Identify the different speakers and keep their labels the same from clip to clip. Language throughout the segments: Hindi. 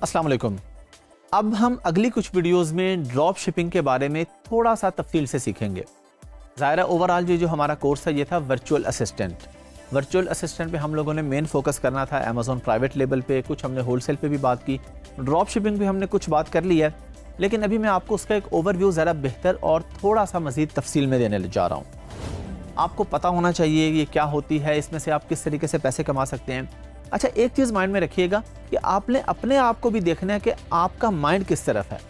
Speaker 1: अस्सलाम वालेकुम। अब हम अगली कुछ वीडियोस में ड्रॉप शिपिंग के बारे में थोड़ा सा तफसील से सीखेंगे। ज़ाहिर है ओवरऑल जो हमारा कोर्स है ये था वर्चुअल असिस्टेंट। वर्चुअल असिस्टेंट पे हम लोगों ने मेन फोकस करना था अमेज़ॉन प्राइवेट लेबल पे, कुछ हमने होलसेल पे भी बात की, ड्रॉप शिपिंग भी हमने कुछ बात कर ली है, लेकिन अभी मैं आपको उसका एक ओवरव्यू ज़रा बेहतर और थोड़ा सा मज़ीद तफसील में देने जा रहा हूँ। आपको पता होना चाहिए ये क्या होती है, इसमें से आप किस तरीके से पैसे कमा सकते हैं। अच्छा, एक चीज़ माइंड में रखिएगा कि आपने अपने आप को भी देखना है कि आपका माइंड किस तरफ है।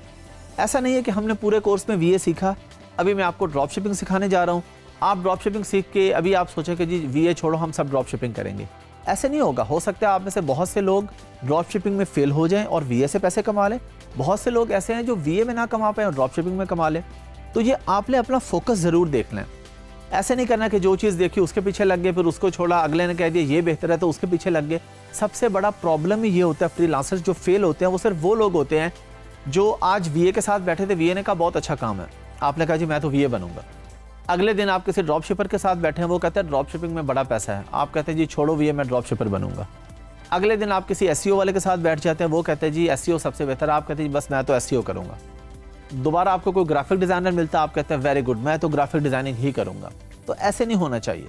Speaker 1: ऐसा नहीं है कि हमने पूरे कोर्स में वीए सीखा, अभी मैं आपको ड्रॉप शिपिंग सिखाने जा रहा हूँ, आप ड्रॉप शिपिंग सीख के अभी आप सोचें कि जी वीए छोड़ो हम सब ड्रॉप शिपिंग करेंगे। ऐसे नहीं होगा। हो सकता है आप में से बहुत से लोग ड्रॉप शिपिंग में फेल हो जाएं और वीए से पैसे कमा लें। बहुत से लोग ऐसे हैं जो वीए में ना कमा पाए और ड्रॉप शिपिंग में कमा लें। तो ये आपने अपना फोकस ज़रूर देखना है। ऐसे नहीं करना कि जो चीज़ देखी उसके पीछे लग गए, फिर उसको छोड़ा, अगले ने कह दिया ये बेहतर है तो उसके पीछे लग गए। सबसे बड़ा प्रॉब्लम ही ये होता है फ्रीलांसर्स जो फेल होते हैं वो सिर्फ वो लोग होते हैं जो आज वीए के साथ बैठे थे, वीए ने कहा बहुत अच्छा काम है, आपने कहा जी मैं तो वीए बनूंगा। अगले दिन आप किसी ड्रॉप शिपर के साथ बैठे हैं, वो कहते हैं ड्रॉप शिपिंग में बड़ा पैसा है, आप कहते हैं जी छोड़ो वीए मैं ड्रॉप शिपर बनूंगा। अगले दिन आप किसी एसईओ वाले के साथ बैठ जाते हैं, वो कहते हैं जी एसईओ सबसे बेहतर, आप कहते हैं जी बस मैं तो एसईओ करूंगा। दोबारा आपको कोई ग्राफिक डिज़ाइनर मिलता है, आप कहते हैं वेरी गुड मैं तो ग्राफिक डिज़ाइनिंग ही करूँगा। तो ऐसे नहीं होना चाहिए।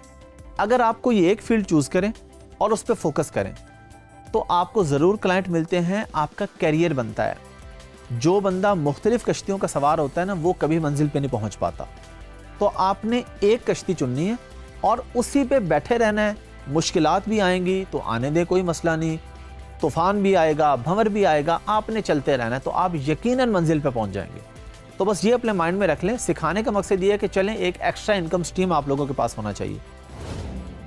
Speaker 1: अगर आप कोई एक फील्ड चूज़ करें और उस पर फोकस करें तो आपको ज़रूर क्लाइंट मिलते हैं, आपका कैरियर बनता है। जो बंदा मुख्तलिफ कश्तियों का सवार होता है ना, वो कभी मंजिल पे नहीं पहुंच पाता। तो आपने एक कश्ती चुननी है और उसी पे बैठे रहना है। मुश्किलात भी आएंगी तो आने दे, कोई मसला नहीं, तूफ़ान भी आएगा, भंवर भी आएगा, आपने चलते रहना है तो आप यकीनन मंजिल पे पहुंच जाएंगे। तो बस ये अपने माइंड में रख लें। सिखाने का मकसद ये है कि चलें एक एक्स्ट्रा इनकम स्ट्रीम आप लोगों के पास होना चाहिए।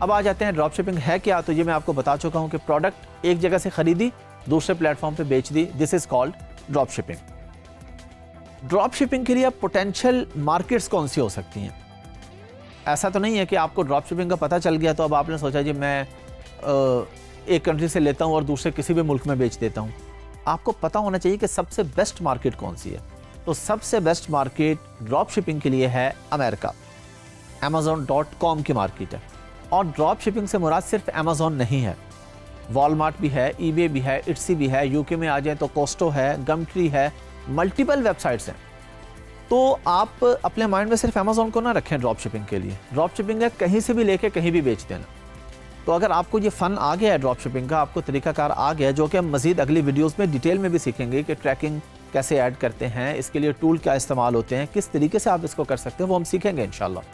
Speaker 1: अब आ जाते हैं ड्रॉप शिपिंग है क्या। तो ये मैं आपको बता चुका हूँ कि प्रोडक्ट एक जगह से खरीदी, दूसरे प्लेटफॉर्म पे बेच दी, this is called drop shipping. Drop shipping के लिए अब पोटेंशियल मार्केट्स कौन सी हो सकती हैं। ऐसा तो नहीं है कि आपको ड्रॉप शिपिंग का पता चल गया तो अब आपने सोचा जी मैं एक कंट्री से लेता हूँ और दूसरे किसी भी मुल्क में बेच देता हूँ। आपको पता होना चाहिए कि सबसे बेस्ट मार्केट कौन सी है। तो सबसे बेस्ट मार्केट ड्रॉप शिपिंग के लिए है अमेरिका। Amazon.com की मार्केट है। और ड्रॉप शिपिंग से मुराद सिर्फ अमेज़ॉन नहीं है, वॉलमार्ट भी है, ईबे भी है, इट्सी भी है, यूके में आ जाए तो कोस्टो है, गमट्री है, मल्टीपल वेबसाइट्स हैं। तो आप अपने माइंड में सिर्फ अमेज़ॉन को ना रखें ड्रॉप शिपिंग के लिए। ड्रॉप शिपिंग है कहीं से भी लेके कहीं भी बेच देना। तो अगर आपको ये फ़न आ गया है ड्रॉप शिपिंग का, आपको तरीकाकार आ गया है, जो कि हम मज़ीद अगली वीडियोज़ में डिटेल में भी सीखेंगे कि ट्रैकिंग कैसे ऐड करते हैं, इसके लिए टूल क्या इस्तेमाल होते हैं, किस तरीके से आप इसको कर सकते हैं, वो हम सीखेंगे इंशाल्लाह।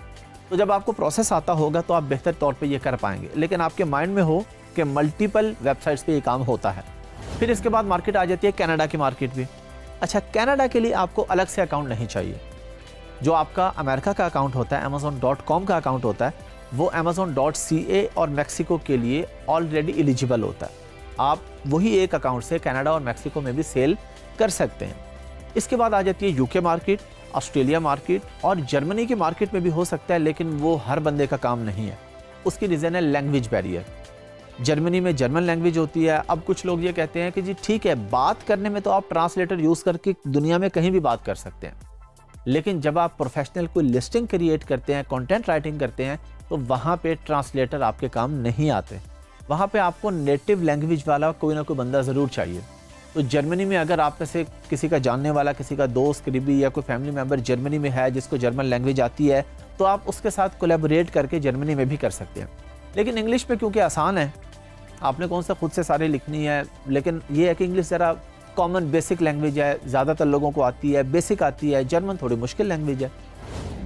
Speaker 1: तो जब आपको प्रोसेस आता होगा तो आप बेहतर तौर पे ये कर पाएंगे, लेकिन आपके माइंड में हो कि मल्टीपल वेबसाइट्स पे ये काम होता है। फिर इसके बाद मार्केट आ जाती है कनाडा की मार्केट भी। अच्छा, कनाडा के लिए आपको अलग से अकाउंट नहीं चाहिए। जो आपका अमेरिका का अकाउंट होता है, Amazon.com का अकाउंट होता है, वो Amazon.ca और मैक्सिको के लिए ऑलरेडी एलिजिबल होता है। आप वही एक अकाउंट से कनाडा और मैक्सिको में भी सेल कर सकते हैं। इसके बाद आ जाती है यूके मार्केट, ऑस्ट्रेलिया मार्केट और जर्मनी की मार्केट में भी हो सकता है, लेकिन वो हर बंदे का काम नहीं है। उसकी रीज़न है लैंग्वेज बैरियर। जर्मनी में जर्मन लैंग्वेज होती है। अब कुछ लोग ये कहते हैं कि जी ठीक है, बात करने में तो आप ट्रांसलेटर यूज़ करके दुनिया में कहीं भी बात कर सकते हैं, लेकिन जब आप प्रोफेशनल कोई लिस्टिंग क्रिएट करते हैं, कंटेंट राइटिंग करते हैं, तो वहाँ पे ट्रांसलेटर आपके काम नहीं आते। वहाँ पे आपको नेटिव लैंग्वेज वाला कोई ना कोई बंदा ज़रूर चाहिए। तो जर्मनी में अगर आप में से किसी का जानने वाला, किसी का दोस्त, करीबी या कोई फैमिली मेम्बर जर्मनी में है जिसको जर्मन लैंग्वेज आती है, तो आप उसके साथ कोलैबोरेट करके जर्मनी में भी कर सकते हैं। लेकिन इंग्लिश में क्योंकि आसान है, आपने कौन सा खुद से सारे लिखनी है, लेकिन ये है कि इंग्लिश ज़रा कॉमन बेसिक लैंग्वेज है, ज़्यादातर लोगों को आती है, बेसिक आती है। जर्मन थोड़ी मुश्किल लैंग्वेज है।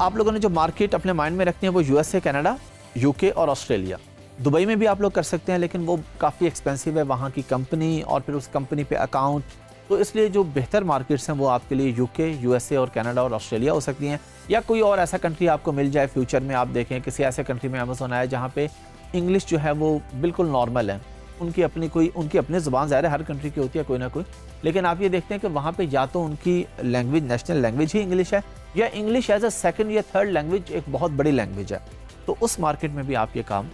Speaker 1: आप लोगों ने जो मार्केट अपने माइंड में रखनी है वो यूएसए, कनाडा, यूके और ऑस्ट्रेलिया। दुबई में भी आप लोग कर सकते हैं, लेकिन वो काफ़ी एक्सपेंसिव है, वहाँ की कंपनी और फिर उस कंपनी पे अकाउंट। तो इसलिए जो बेहतर मार्केट्स हैं वो आपके लिए यूके, यूएसए और कनाडा और ऑस्ट्रेलिया हो सकती हैं। या कोई और ऐसा कंट्री आपको मिल जाए फ्यूचर में, आप देखें किसी ऐसे कंट्री में अमेज़ॉन आया जहाँ पे इंग्लिश जो है वो बिल्कुल नॉर्मल है, उनकी अपनी ज़ुबान ज़ाहिर है हर कंट्री की होती है कोई ना कोई, लेकिन आप ये देखते हैं कि वहाँ पे या तो उनकी लैंग्वेज, नेशनल लैंग्वेज ही इंग्लिश है, या इंग्लिश एज अ सेकंड या थर्ड लैंग्वेज एक बहुत बड़ी लैंग्वेज है। तो उस मार्केट में भी आप ये काम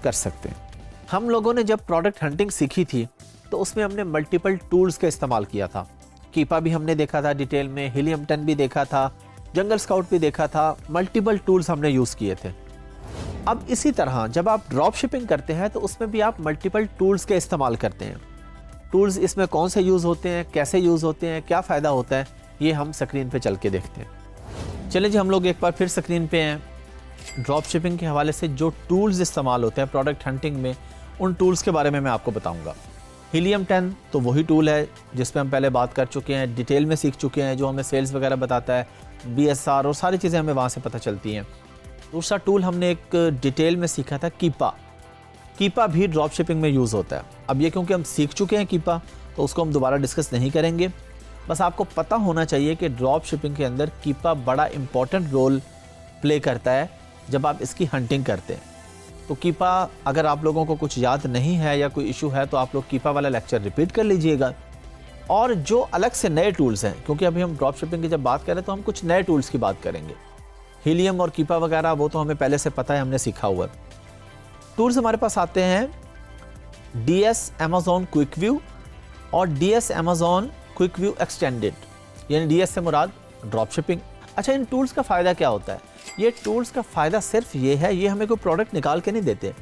Speaker 1: कर सकते हैं। हम लोगों ने जब प्रोडक्ट हंटिंग सीखी थी तो उसमें हमने मल्टीपल टूल्स का इस्तेमाल किया था। कीपा भी हमने देखा था डिटेल में, हीलियम 10 भी देखा था, जंगल स्काउट भी देखा था, मल्टीपल टूल्स हमने यूज़ किए थे। अब इसी तरह जब आप ड्रॉप शिपिंग करते हैं तो उसमें भी आप मल्टीपल टूल्स के इस्तेमाल करते हैं। टूल्स इसमें कौन से यूज़ होते हैं, कैसे यूज़ होते हैं, क्या फ़ायदा होता है, ये हम स्क्रीन पे चल के देखते हैं। चलिए जी, हम लोग एक बार फिर स्क्रीन पे हैं। ड्रॉप शिपिंग के हवाले से जो टूल्स इस्तेमाल होते हैं प्रोडक्ट हंटिंग में, उन टूल्स के बारे में मैं आपको बताऊंगा। हीलियम 10 तो वही टूल है जिस पे हम पहले बात कर चुके हैं, डिटेल में सीख चुके हैं, जो हमें सेल्स वगैरह बताता है, BSR और सारी चीज़ें हमें वहाँ से पता चलती हैं। दूसरा टूल हमने एक डिटेल में सीखा था, कीपा। कीपा भी ड्रॉप शिपिंग में यूज़ होता है। अब ये क्योंकि हम सीख चुके हैं कीपा, तो उसको हम दोबारा डिस्कस नहीं करेंगे। बस आपको पता होना चाहिए कि ड्रॉप शिपिंग के अंदर कीपा बड़ा इंपॉर्टेंट रोल प्ले करता है जब आप इसकी हंटिंग करते हैं। तो कीपा अगर आप लोगों को कुछ याद नहीं है या कोई इशू है तो आप लोग कीपा वाला लेक्चर रिपीट कर लीजिएगा। और जो अलग से नए टूल्स हैं, क्योंकि अभी हम ड्रॉप शिपिंग की जब बात करें तो हम कुछ नए टूल्स की बात करेंगे। हीलियम और कीपा वगैरह वो तो हमें पहले से पता है, हमने सीखा हुआ है। टूल्स हमारे पास आते हैं DS Amazon क्विक व्यू और DS Amazon quick view extended, यानी DS से मुराद ड्रॉप शिपिंग। अच्छा, इन टूल्स का फ़ायदा क्या होता है? ये टूल्स का फ़ायदा सिर्फ ये है, ये हमें कोई प्रोडक्ट निकाल के नहीं देते।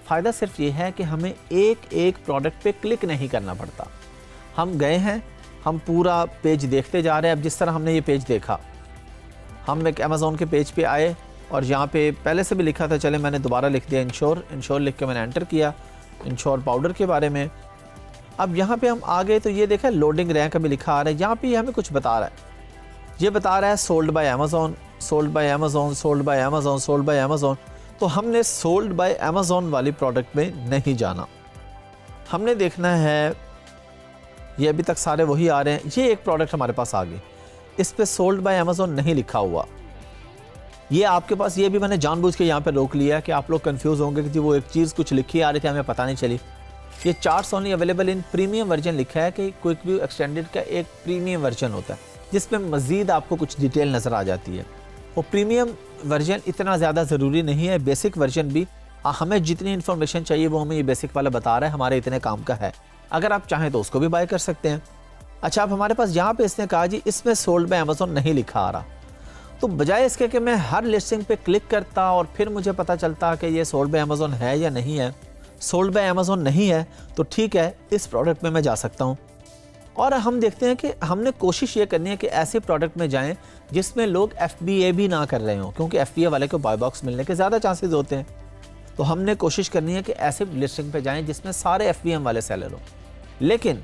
Speaker 1: फ़ायदा सिर्फ ये है कि हमें एक एक प्रोडक्ट पे क्लिक नहीं करना पड़ता। हम गए हैं, हम पूरा पेज देखते जा रहे हैं। अब जिस तरह हमने ये पेज देखा, हम एक अमेज़ॉन के पेज पे आए और यहाँ पे पहले से भी लिखा था, चले मैंने दोबारा लिख दिया इंश्योर लिख के मैंने एंटर किया इंश्योर पाउडर के बारे में। अब यहाँ पे हम आ गए तो ये देखा लोडिंग रैंक अभी लिखा आ रहा है। यहाँ पे ये हमें कुछ बता रहा है, ये बता रहा है sold by Amazon, sold by Amazon, sold by Amazon, sold by Amazon. तो हमने सोल्ड बाय अमेज़ॉन वाली प्रोडक्ट में नहीं जाना, हमने देखना है, ये अभी तक सारे वही आ रहे हैं। ये एक प्रोडक्ट हमारे पास आ गई, इस पे सोल्ड बाय अमेज़ॉन नहीं लिखा हुआ। ये आपके पास, ये भी मैंने जानबूझ के यहाँ पे रोक लिया कि आप लोग कंफ्यूज होंगे कि जी वो एक चीज़ कुछ लिखी आ रही थी, हमें पता नहीं चली। ये charts only available in premium version लिखा है कि क्विक व्यू एक्सटेंडेड का एक प्रीमियम वर्जन होता है जिसमें मज़ीद आपको कुछ डिटेल नज़र आ जाती है। वो प्रीमियम वर्जन इतना ज़्यादा ज़रूरी नहीं है, बेसिक वर्जन भी हमें जितनी इन्फॉर्मेशन चाहिए वो हमें ये बेसिक वाला बता रहा है, हमारे इतने काम का है। अगर आप चाहें तो उसको भी बाय कर सकते हैं। अच्छा, अब हमारे पास यहाँ पे इसने कहा जी इसमें सोल्ड बाय अमेज़ॉन नहीं लिखा आ रहा, तो बजाय इसके कि मैं हर लिस्टिंग पे क्लिक करता और फिर मुझे पता चलता कि ये सोल्ड बाय अमेज़ॉन है या नहीं है, सोल्ड बाय अमेज़ॉन नहीं है तो ठीक है, इस प्रोडक्ट में मैं जा सकता हूँ। और हम देखते हैं कि हमने कोशिश ये करनी है कि ऐसे प्रोडक्ट में जाएं जिसमें लोग FBA भी ना कर रहे हों, क्योंकि FBA वाले को बाय बॉक्स मिलने के ज़्यादा चांसेस होते हैं। तो हमने कोशिश करनी है कि ऐसे लिस्टिंग पे जाएं जिसमें सारे FBM वाले सेलर हों। लेकिन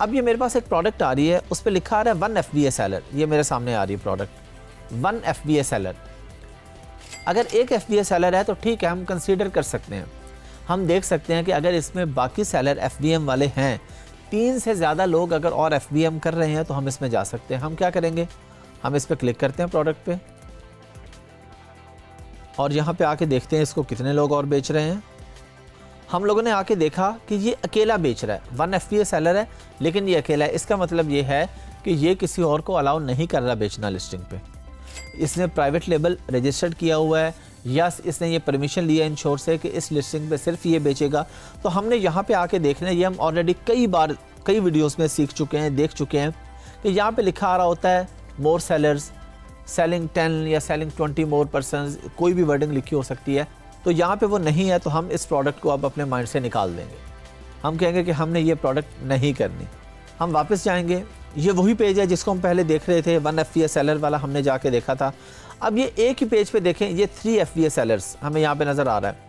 Speaker 1: अब ये मेरे पास एक प्रोडक्ट आ रही है, उस पर लिखा आ रहा है 1 FBA सेलर। ये मेरे सामने आ रही है प्रोडक्ट 1 FBA सेलर। अगर एक FBA सेलर है तो ठीक है, हम कंसीडर कर सकते हैं। हम देख सकते हैं कि अगर इसमें बाकी सेलर FBM वाले हैं, 3 से ज़्यादा लोग अगर और FBM कर रहे हैं तो हम इसमें जा सकते हैं। हम क्या करेंगे, हम इस पर क्लिक करते हैं प्रोडक्ट पे और यहाँ पे आके देखते हैं इसको कितने लोग और बेच रहे हैं। हम लोगों ने आके देखा कि ये अकेला बेच रहा है, 1 FBA सेलर है लेकिन ये अकेला है। इसका मतलब ये है कि ये किसी और को अलाउ नहीं कर रहा बेचना लिस्टिंग पे। इसने प्राइवेट लेबल रजिस्टर्ड किया हुआ है या इसने ये परमिशन लिया इंश्योर से कि इस लिस्टिंग पे सिर्फ ये बेचेगा। तो हमने यहाँ पे आके देखना है, ये हम ऑलरेडी कई बार कई वीडियोस में सीख चुके हैं, देख चुके हैं कि यहाँ पे लिखा आ रहा होता है मोर सेलर्स, सेलिंग 10 या सेलिंग 20 मोर पर्सनस, कोई भी वर्डिंग लिखी हो सकती है। तो यहाँ पे वो नहीं है तो हम इस प्रोडक्ट को अब अपने माइंड से निकाल देंगे। हम कहेंगे कि हमने ये प्रोडक्ट नहीं करनी। हम वापस जाएंगे, ये वही पेज है जिसको हम पहले देख रहे थे, 1 FBA सेलर वाला हमने जाके देखा था। अब ये एक ही पेज पे देखें, ये 3 FBA सेलर्स हमें यहाँ पे नज़र आ रहा है।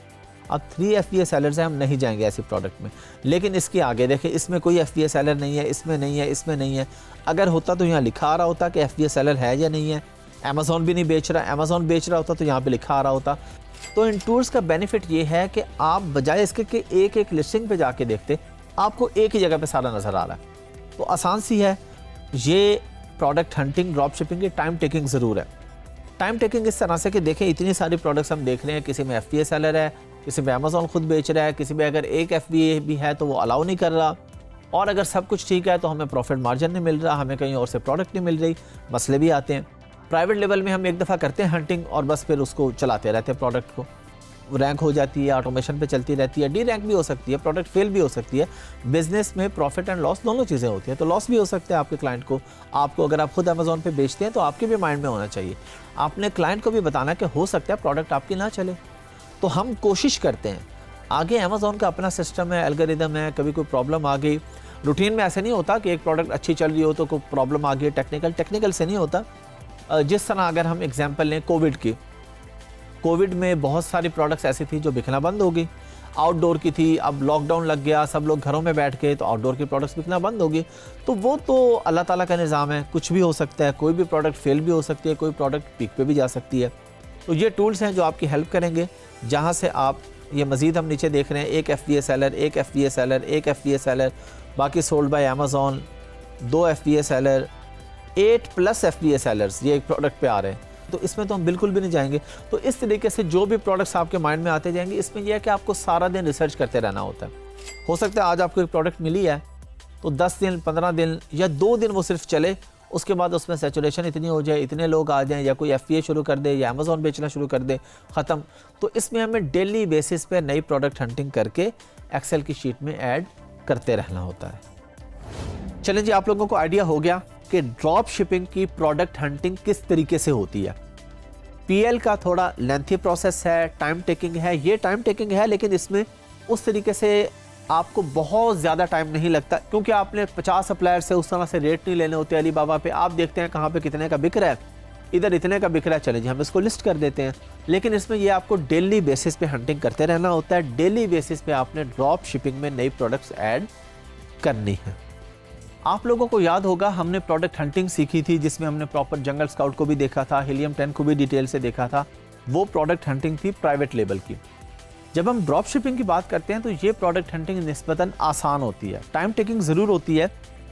Speaker 1: अब 3 FBA सेलर्स हैं, हम नहीं जाएंगे ऐसी प्रोडक्ट में। लेकिन इसके आगे देखें, इसमें कोई FBA सेलर नहीं है, इसमें नहीं है, इसमें नहीं है। अगर होता तो यहाँ लिखा आ रहा होता कि FBA सेलर है या नहीं है। अमेज़ॉन भी नहीं बेच रहा, अमेज़ॉन बेच रहा होता तो यहाँ पे लिखा आ रहा होता। तो इन टूल्स का बेनिफिट ये है कि आप बजाय इसके कि एक एक लिस्टिंग पे जाके देखते, आपको एक ही जगह पे सारा नज़र आ रहा है। तो आसान सी है ये प्रोडक्ट हंटिंग। ड्रॉप शिपिंग की टाइम टेकिंग ज़रूर है। टाइम टेकिंग इस तरह से कि देखें इतनी सारी प्रोडक्ट्स हम देख रहे हैं, किसी में FBA सेलर है, किसी में अमेज़ॉन खुद बेच रहा है, किसी में अगर एक FBA भी है तो वो अलाउ नहीं कर रहा, और अगर सब कुछ ठीक है तो हमें प्रॉफिट मार्जिन नहीं मिल रहा, हमें कहीं और से प्रोडक्ट नहीं मिल रही, मसले भी आते हैं। प्राइवेट लेवल में हम एक दफ़ा करते हैं हंटिंग और बस फिर उसको चलाते रहते हैं, प्रोडक्ट को रैंक हो जाती है, ऑटोमेशन पे चलती रहती है, डी रैंक भी हो सकती है, प्रोडक्ट फेल भी हो सकती है। बिजनेस में प्रॉफिट एंड लॉस दोनों चीज़ें होती हैं, तो लॉस भी हो सकता है आपके क्लाइंट को। आपको अगर आप खुद अमेज़ॉन पे बेचते हैं तो आपके भी माइंड में होना चाहिए, आपने क्लाइंट को भी बताना कि हो सकता है प्रोडक्ट आपकी ना चले। तो हम कोशिश करते हैं, आगे अमेज़ॉन का अपना सिस्टम है, एल्गोरिदम है, कभी कोई प्रॉब्लम आ गई रूटीन में ऐसे नहीं होता कि एक प्रोडक्ट अच्छी चल रही हो तो कोई प्रॉब्लम आ गई, टेक्निकल से नहीं होता। जिस तरह अगर हम एग्जांपल लें कोविड की, कोविड में बहुत सारी प्रोडक्ट्स ऐसी थी जो बिकना बंद हो गई, आउटडोर की थी, अब लॉकडाउन लग गया, सब लोग घरों में बैठ गए तो आउटडोर की प्रोडक्ट्स बिकना बंद होगी। तो वो तो अल्लाह ताला का निज़ाम है, कुछ भी हो सकता है, कोई भी प्रोडक्ट फेल भी हो सकती है, कोई प्रोडक्ट पीक पे भी जा सकती है। तो ये टूल्स हैं जो आपकी हेल्प करेंगे, जहाँ से आप ये मज़ीद हम नीचे देख रहे हैं, एक FBA सेलर, एक FBA सेलर, एक FBA सेलर, बाकी sold by Amazon, 2 FBA seller, 8+ FBA sellers ये एक प्रोडक्ट पे आ रहे हैं। तो इसमें तो हम बिल्कुल भी नहीं जाएंगे। तो इस तरीके से जो भी प्रोडक्ट्स आपके माइंड में आते जाएंगे, इसमें यह है कि आपको सारा दिन रिसर्च करते रहना होता है। हो सकता है आज आपको एक प्रोडक्ट मिली है तो 10 दिन, 15 दिन या 2 दिन वो सिर्फ चले, उसके बाद उसमें सैचुरेशन इतनी हो जाए, इतने लोग आ जाएं, या कोई FBA शुरू कर दे या अमेज़ॉन बेचना शुरू कर दे, ख़त्म। तो इसमें हमें डेली बेसिस पे नई प्रोडक्ट हंटिंग करके एक्सेल की शीट में ऐड करते रहना होता है। चलें जी, आप लोगों को आइडिया हो गया कि ड्रॉप शिपिंग की प्रोडक्ट हंटिंग किस तरीके से होती है। PL का थोड़ा लेंथी प्रोसेस है, टाइम टेकिंग है, ये टाइम टेकिंग है, लेकिन इसमें उस तरीके से आपको बहुत ज़्यादा टाइम नहीं लगता, क्योंकि आपने 50 सप्लायर से उस तरह से रेट नहीं लेने होते। अलीबाबा पे आप देखते हैं कहाँ पे कितने का बिक रहा है, इधर इतने का बिक रहा है, चले जी हम इसको लिस्ट कर देते हैं। लेकिन इसमें ये आपको डेली बेसिस पे हंटिंग करते रहना होता है। डेली बेसिस पे आपने ड्रॉप शिपिंग में नई प्रोडक्ट्स ऐड करनी है। आप लोगों को याद होगा हमने प्रोडक्ट हंटिंग सीखी थी, जिसमें हमने प्रॉपर जंगल स्काउट को भी देखा था, हीलियम 10 को भी डिटेल से देखा था। वो प्रोडक्ट हंटिंग थी प्राइवेट लेबल की। जब हम ड्रॉप शिपिंग की बात करते हैं तो ये प्रोडक्ट हंटिंग निस्बतन आसान होती है। टाइम टेकिंग ज़रूर होती है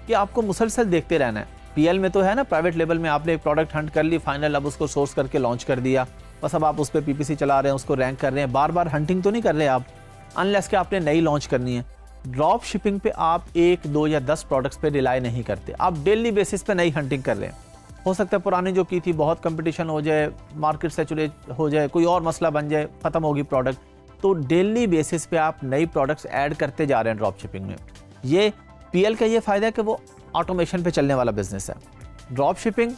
Speaker 1: कि आपको मुसलसल देखते रहना है। PL में तो है ना, प्राइवेट लेबल में आपने एक प्रोडक्ट हंट कर ली, फाइनल अब उसको सोर्स करके लॉन्च कर दिया, बस अब आप उस पर PPC चला रहे हैं, उसको रैंक कर रहे हैं, बार बार हंटिंग तो नहीं कर रहे आप, अनलेस कि आपने नई लॉन्च करनी है। ड्रॉप शिपिंग पे आप 1, 2 या 10 प्रोडक्ट्स पे रिलाई नहीं करते, आप डेली बेसिस पे नई हंटिंग कर रहे हैं। हो सकता है पुरानी जो की थी बहुत कंपटीशन हो जाए, मार्केट सैचुरेट हो जाए, कोई और मसला बन जाए, ख़त्म होगी प्रोडक्ट, तो डेली बेसिस पे आप नई प्रोडक्ट्स ऐड करते जा रहे हैं ड्रॉप शिपिंग में। ये PL का ये फ़ायदा है कि वो ऑटोमेशन पे चलने वाला बिजनेस है। ड्रॉप शिपिंग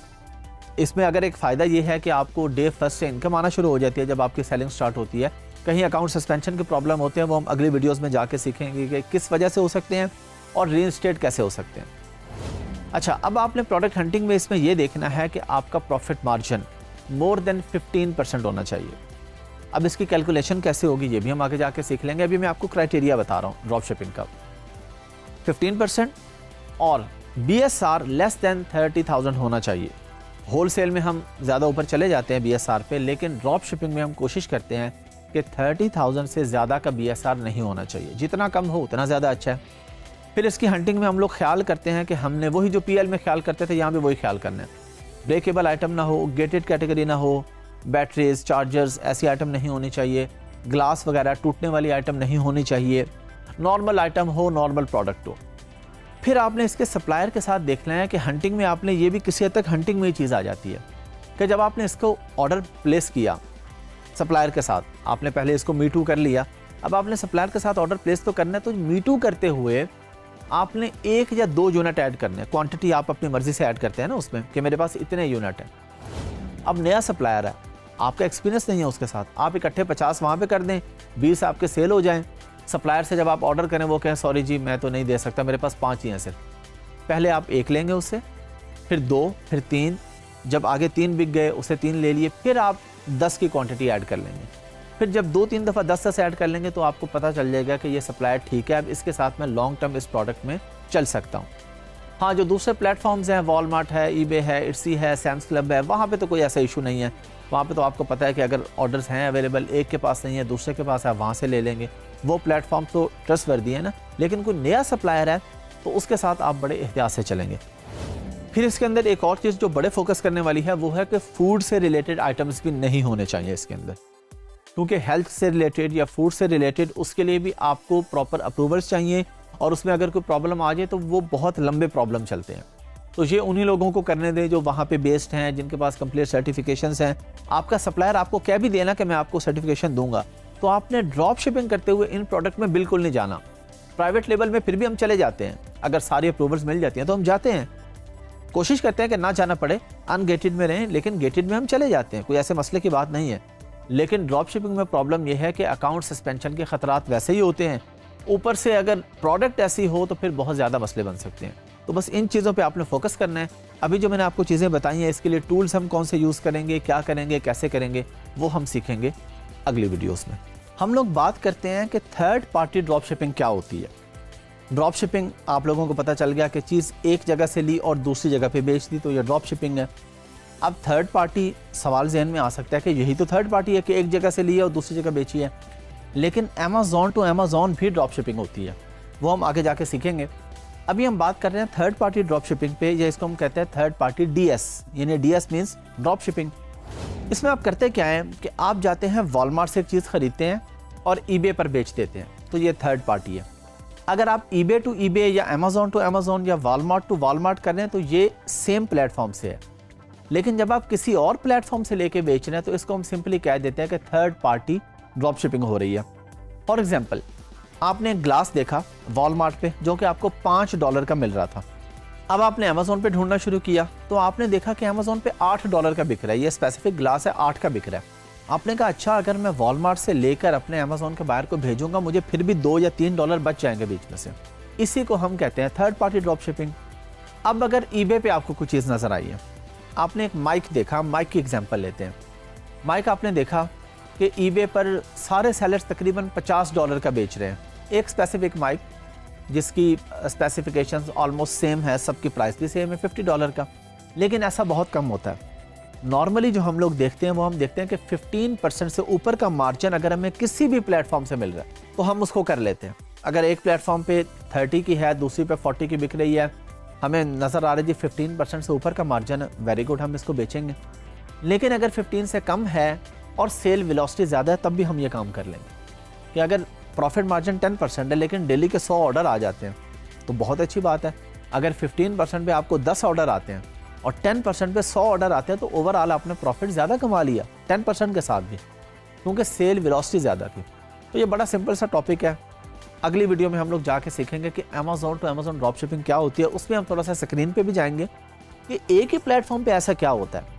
Speaker 1: इसमें अगर एक फ़ायदा ये है कि आपको डे फर्स्ट से इनकम आना शुरू हो जाती है जब आपकी सेलिंग स्टार्ट होती है। कहीं अकाउंट सस्पेंशन के प्रॉब्लम होते हैं, वो हम अगली वीडियोस में जाके सीखेंगे कि किस वजह से हो सकते हैं और रीइंस्टेट कैसे हो सकते हैं। अच्छा, अब आपने प्रोडक्ट हंटिंग में इसमें यह देखना है कि आपका प्रॉफिट मार्जिन मोर देन 15% होना चाहिए। अब इसकी कैलकुलेशन कैसे होगी ये भी हम आगे जाके सीख लेंगे। अभी मैं आपको क्राइटेरिया बता रहा हूँ ड्रॉप शिपिंग का। 15% और BSR लेस देन 30,000 होना चाहिए। होलसेल में हम ज़्यादा ऊपर चले जाते हैं BSR पे, लेकिन ड्रॉप शिपिंग में हम कोशिश करते हैं कि 30,000 से ज़्यादा का BSR नहीं होना चाहिए। जितना कम हो उतना ज़्यादा अच्छा है। फिर इसकी हंटिंग में हम लोग ख्याल करते हैं कि हमने वही जो PL में ख्याल करते थे यहाँ पे वही ख्याल करना है। ब्रेकेबल आइटम ना हो, गेटेड कैटेगरी ना हो, बैटरीज, चार्जर्स ऐसी आइटम नहीं होनी चाहिए, ग्लास वगैरह टूटने वाली आइटम नहीं होनी चाहिए, नॉर्मल आइटम हो, नॉर्मल प्रोडक्ट हो। फिर आपने इसके सप्लायर के साथ देखना है कि हंटिंग में आपने ये भी किसी हद तक हंटिंग में ही चीज़ आ जाती है कि जब आपने इसको ऑर्डर प्लेस किया सप्लायर के साथ, आपने पहले इसको मीटू कर लिया, अब आपने सप्लायर के साथ ऑर्डर प्लेस तो करना है, तो मीटू करते हुए आपने 1 या 2 यूनिट ऐड करने हैं। क्वांटिटी आप अपनी मर्जी से ऐड करते हैं ना उसमें कि मेरे पास इतने यूनिट हैं। अब नया सप्लायर है, आपका एक्सपीरियंस नहीं है उसके साथ, आप इकट्ठे 50 वहाँ पे कर दें, 20 आपके सेल हो जाएं। सप्लायर से जब आप ऑर्डर करें वो कहें सॉरी जी मैं तो नहीं दे सकता, मेरे पास 5 ही हैं सिर्फ। पहले आप 1 लेंगे उससे, फिर 2, फिर 3, जब आगे 3 बिक गए उसे 3 ले लिए, फिर आप 10 की क्वांटिटी ऐड कर लेंगे। फिर जब 2-3 दफ़ा 10 ऐड कर लेंगे तो आपको पता चल जाएगा कि ये सप्लायर ठीक है, अब इसके साथ मैं लॉन्ग टर्म इस प्रोडक्ट में चल सकता हूँ। हाँ, जो दूसरे प्लेटफॉर्म्स हैं, वॉलमार्ट है, ईबे है, इट्सी है, सैम्स क्लब है, वहाँ पे तो कोई ऐसा इशू नहीं है। वहाँ पे तो आपको पता है कि अगर ऑर्डर्स हैं अवेलेबल, एक के पास नहीं है दूसरे के पास है, वहाँ से ले लेंगे। वो प्लेटफॉर्म तो ट्रस्टवर्दी है ना। लेकिन कोई नया सप्लायर है तो उसके साथ आप बड़े एहतियात से चलेंगे। फिर इसके अंदर एक और चीज़ जो बड़े फोकस करने वाली है वो है कि फूड से रिलेटेड आइटम्स भी नहीं होने चाहिए इसके अंदर, क्योंकि हेल्थ से रिलेटेड या फूड से रिलेटेड उसके लिए भी आपको प्रॉपर अप्रूवल्स चाहिए, और उसमें अगर कोई प्रॉब्लम आ जाए तो वो बहुत लंबे प्रॉब्लम चलते हैं। तो ये उन्हीं लोगों को करने दें जो वहाँ पे बेस्ड हैं, जिनके पास कंप्लीट सर्टिफिकेशंस हैं। आपका सप्लायर आपको कह भी देना कि मैं आपको सर्टिफिकेशन दूंगा, तो आपने ड्रॉप शिपिंग करते हुए इन प्रोडक्ट में बिल्कुल नहीं जाना। प्राइवेट लेवल में फिर भी हम चले जाते हैं, अगर सारी अप्रूवल्स मिल जाती हैं तो हम जाते हैं, कोशिश करते हैं कि ना जाना पड़े, अनगेटेड में रहें, लेकिन गेटेड में हम चले जाते हैं, कोई ऐसे मसले की बात नहीं है। लेकिन ड्रॉप शिपिंग में प्रॉब्लम यह है कि अकाउंट सस्पेंशन के खतरात वैसे ही होते हैं ऊपर से अगर प्रोडक्ट ऐसी हो तो फिर बहुत ज़्यादा मसले बन सकते हैं। तो बस इन चीज़ों पे आपने फोकस करना है। अभी जो मैंने आपको चीज़ें बताई हैं, इसके लिए टूल्स हम कौन से यूज़ करेंगे, क्या करेंगे, कैसे करेंगे, वो हम सीखेंगे अगली वीडियोस में। हम लोग बात करते हैं कि थर्ड पार्टी ड्रॉप शिपिंग क्या होती है। ड्रॉप शिपिंग आप लोगों को पता चल गया कि चीज़ एक जगह से ली और दूसरी जगह पे बेच दी, तो ये ड्रॉप शिपिंग है। अब थर्ड पार्टी, सवाल जहन में आ सकता है कि यही तो थर्ड पार्टी है कि एक जगह से ली है और दूसरी जगह बेची है। लेकिन अमेज़ॉन टू अमेज़ॉन भी ड्रॉप शिपिंग होती है, वो हम आगे जाके सीखेंगे। अभी हम बात कर रहे हैं थर्ड पार्टी ड्रॉप शिपिंग पे, या इसको हम कहते हैं थर्ड पार्टी डीएस, यानी डीएस मीन्स ड्रॉप शिपिंग। इसमें आप करते क्या हैं कि आप जाते हैं वॉलमार्ट से एक चीज़ खरीदते हैं और ईबे पर बेच देते हैं, तो ये थर्ड पार्टी है। अगर आप ईबे टू ईबे या अमेज़ॉन टू अमेज़ॉन या वॉलमार्ट टू वॉलमार्ट कर रहे हैं तो ये सेम प्लेटफॉर्म से है। लेकिन जब आप किसी और प्लेटफॉर्म से लेके बेच रहे हैं तो इसको हम सिंपली कह देते हैं कि थर्ड पार्टी ड्रॉप शिपिंग हो रही है। फॉर एग्जाम्पल, आपने एक ग्लास देखा वॉलमार्ट पे जो कि आपको $5 का मिल रहा था। अब आपने अमेज़ॉन पे ढूंढना शुरू किया तो आपने देखा कि अमेज़ॉन पे $8 का बिक रहा है, ये स्पेसिफिक ग्लास है, 8 का बिक रहा है। आपने कहा अच्छा, अगर मैं वॉलमार्ट से लेकर अपने अमेज़ॉन के बायर को भेजूंगा मुझे फिर भी $2 या $3 बच जाएंगे बीच में से। इसी को हम कहते हैं थर्ड पार्टी ड्रॉप शिपिंग। अब अगर ईबे पे आपको कुछ चीज़ नज़र आई है, आपने एक माइक देखा, माइक की एग्जांपल लेते हैं। माइक आपने देखा कि ईबे पर सारे सेलर्स तकरीबन $50 का बेच रहे हैं, एक स्पेसिफिक माइक जिसकी स्पेसिफिकेशंस ऑलमोस्ट सेम है, सबकी प्राइस भी सेम है $50 का। लेकिन ऐसा बहुत कम होता है। नॉर्मली जो हम लोग देखते हैं वो हम देखते हैं कि 15% से ऊपर का मार्जिन अगर हमें किसी भी प्लेटफॉर्म से मिल रहा है तो हम उसको कर लेते हैं। अगर एक प्लेटफॉर्म पे 30 की है, दूसरी पे 40 की बिक रही है, हमें नज़र आ रही है 15% से ऊपर का मार्जिन है, वेरी गुड, हम इसको बेचेंगे। लेकिन अगर 15 से कम है और सेल वेलोसिटी ज़्यादा है तब भी हम ये काम कर लेंगे कि अगर प्रॉफिट मार्जिन 10% है लेकिन डेली के 100 ऑर्डर आ जाते हैं तो बहुत अच्छी बात है। अगर 15% पे आपको 10 ऑर्डर आते हैं और 10% पे 100 ऑर्डर आते हैं तो ओवरऑल आपने प्रॉफिट ज़्यादा कमा लिया 10% के साथ भी, क्योंकि सेल वेलोसिटी ज़्यादा थी। तो ये बड़ा सिंपल सा टॉपिक है। अगली वीडियो में हम लोग जाके सीखेंगे कि Amazon to Amazon drop shipping क्या होती है। उसमें हम थोड़ा सा स्क्रीन पे भी जाएंगे कि एक ही प्लेटफॉर्म पे ऐसा क्या होता है।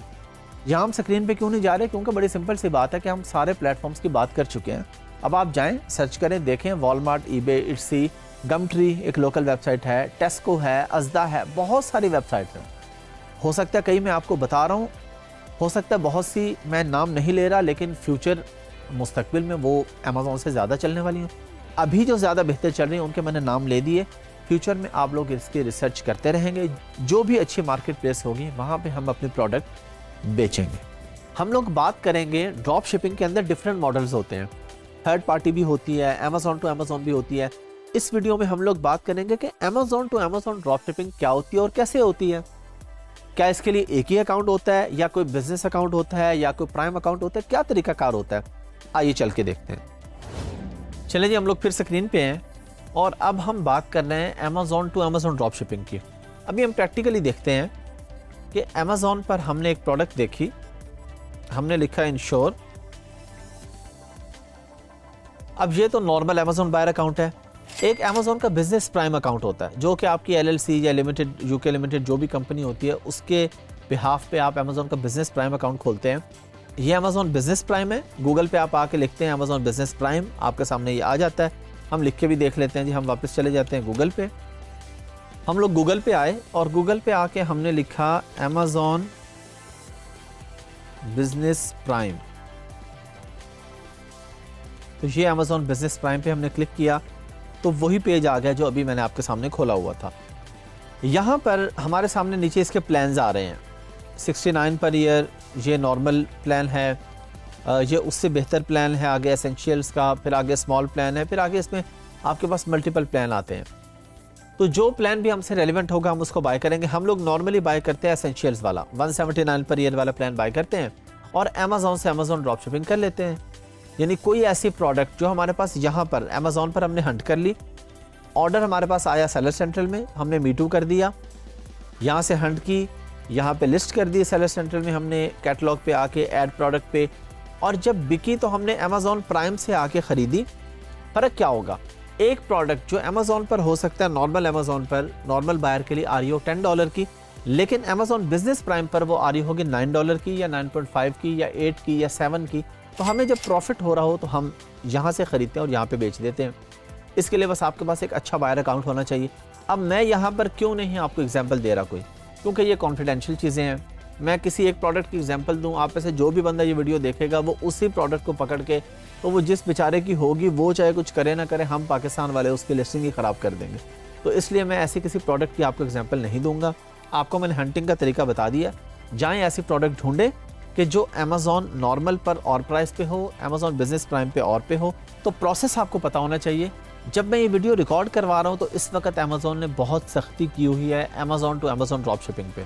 Speaker 1: यहाँ हम स्क्रीन पे क्यों नहीं जा रहे, क्योंकि बड़ी सिंपल सी बात है कि हम सारे प्लेटफॉर्म्स की बात कर चुके हैं। अब आप जाएँ, सर्च करें, देखें, वॉलमार्ट, ईबे, इट्सी, गमट्री एक लोकल वेबसाइट है, टेस्को है, अज़दा है, बहुत सारी वेबसाइट हैं। हो सकता है कहीं मैं आपको बता रहा हूँ, हो सकता है बहुत सी मैं नाम नहीं ले रहा, लेकिन फ्यूचर मुस्तकबिल में वो अमेज़ॉन से ज़्यादा चलने वाली हैं। अभी जो ज़्यादा बेहतर चल रही हैं उनके मैंने नाम ले दिए। फ्यूचर में आप लोग इसकी रिसर्च करते रहेंगे, जो भी अच्छी मार्केट प्लेस होगी वहाँ पे हम अपने प्रोडक्ट बेचेंगे। हम लोग बात करेंगे ड्रॉप शिपिंग के अंदर डिफरेंट मॉडल्स होते हैं, थर्ड पार्टी भी होती है, अमेज़ॉन टू अमेज़ॉन भी होती है। इस वीडियो में हम लोग बात करेंगे कि Amazon to Amazon drop shipping क्या होती है और कैसे होती है। क्या इसके लिए एक ही अकाउंट होता है या कोई बिजनेस अकाउंट होता है या कोई प्राइम अकाउंट होता है, क्या तरीकाकार होता है, आइए चल के देखते हैं। चलिए जी, हम लोग फिर स्क्रीन पे हैं और अब हम बात कर रहे हैं Amazon to Amazon drop shipping की। अभी हम प्रैक्टिकली देखते हैं कि अमेज़ॉन पर हमने एक प्रोडक्ट देखी, हमने लिखा इंश्योर। अब ये तो नॉर्मल अमेज़ॉन बायर अकाउंट है। एक अमेज़ॉन का बिजनेस प्राइम अकाउंट होता है जो कि आपकी LLC या लिमिटेड, यूके लिमिटेड जो भी कंपनी होती है उसके बिहाफ पे आप अमेज़ॉन का बिजनेस प्राइम अकाउंट खोलते हैं। ये अमेज़ॉन बिजनेस प्राइम है। गूगल पे आप आके लिखते हैं अमेज़ॉन बिजनेस प्राइम, आपके सामने ये आ जाता है। हम लिख के भी देख लेते हैं जी। हम वापस चले जाते हैं गूगल पे। हम लोग गूगल पे आए और गूगल पे आके हमने लिखा अमेज़ॉन बिजनेस प्राइम। तो ये अमेज़ॉन बिजनेस प्राइम पे हमने क्लिक किया तो वही पेज आ गया जो अभी मैंने आपके सामने खोला हुआ था। यहाँ पर हमारे सामने नीचे इसके प्लान्स आ रहे हैं। 69 पर ईयर ये नॉर्मल प्लान है, ये उससे बेहतर प्लान है, आगे एसेंशियल्स का, फिर आगे स्मॉल प्लान है, फिर आगे इसमें आपके पास मल्टीपल प्लान आते हैं। तो जो प्लान भी हमसे रेलिवेंट होगा हम उसको बाय करेंगे। हम लोग नॉर्मली बाय करते हैं एसेंशियल्स वाला, 179 पर ईयर वाला प्लान बाय करते हैं और अमेज़ॉन से अमेज़ॉन ड्रॉप शिपिंग कर लेते हैं। यानी कोई ऐसी प्रोडक्ट जो हमारे पास यहाँ पर अमेज़ॉन पर हमने हंट कर ली, ऑर्डर हमारे पास आया सेलर सेंट्रल में, हमने मीटू कर दिया, यहाँ से हंट की, यहाँ पे लिस्ट कर दी सेलर सेंट्रल में, हमने कैटलॉग पे आके ऐड प्रोडक्ट पे, और जब बिकी तो हमने अमेज़ॉन प्राइम से आके ख़रीदी। फ़र्क क्या होगा, एक प्रोडक्ट जो अमेज़ॉन पर हो सकता है नॉर्मल अमेज़ॉन पर नॉर्मल बायर के लिए आ रही हो $10 की, लेकिन अमेज़ॉन बिजनेस प्राइम पर वो आ रही होगी $9 की या 9.5 की या 8 की या 7 की। तो हमें जब प्रॉफिट हो रहा हो तो हम यहाँ से ख़रीदते हैं और यहाँ पे बेच देते हैं। इसके लिए बस आपके पास एक अच्छा बायर अकाउंट होना चाहिए। अब मैं यहाँ पर क्यों नहीं आपको एग्जाम्पल दे रहा कोई, क्योंकि ये कॉन्फिडेंशियल चीज़ें हैं। मैं किसी एक प्रोडक्ट की एग्जांपल दूं, आप में से जो भी बंदा ये वीडियो देखेगा वो उसी प्रोडक्ट को पकड़ के, तो वो जिस बेचारे की होगी वो चाहे कुछ करे ना करे, हम पाकिस्तान वाले उसकी लिस्टिंग ही ख़राब कर देंगे। तो इसलिए मैं ऐसी किसी प्रोडक्ट की आपको एग्जांपल नहीं दूंगा। आपको मैंने हंटिंग का तरीका बता दिया। जाएँ ऐसी प्रोडक्ट ढूंढें कि जो अमेज़ॉन नॉर्मल पर और प्राइस पे हो, अमेज़ॉन बिजनेस प्राइम पे और पे हो। तो प्रोसेस आपको पता होना चाहिए। जब मैं ये वीडियो रिकॉर्ड करवा रहा हूँ तो इस वक्त अमेज़ॉन ने बहुत सख्ती की हुई है Amazon to Amazon drop shipping पे।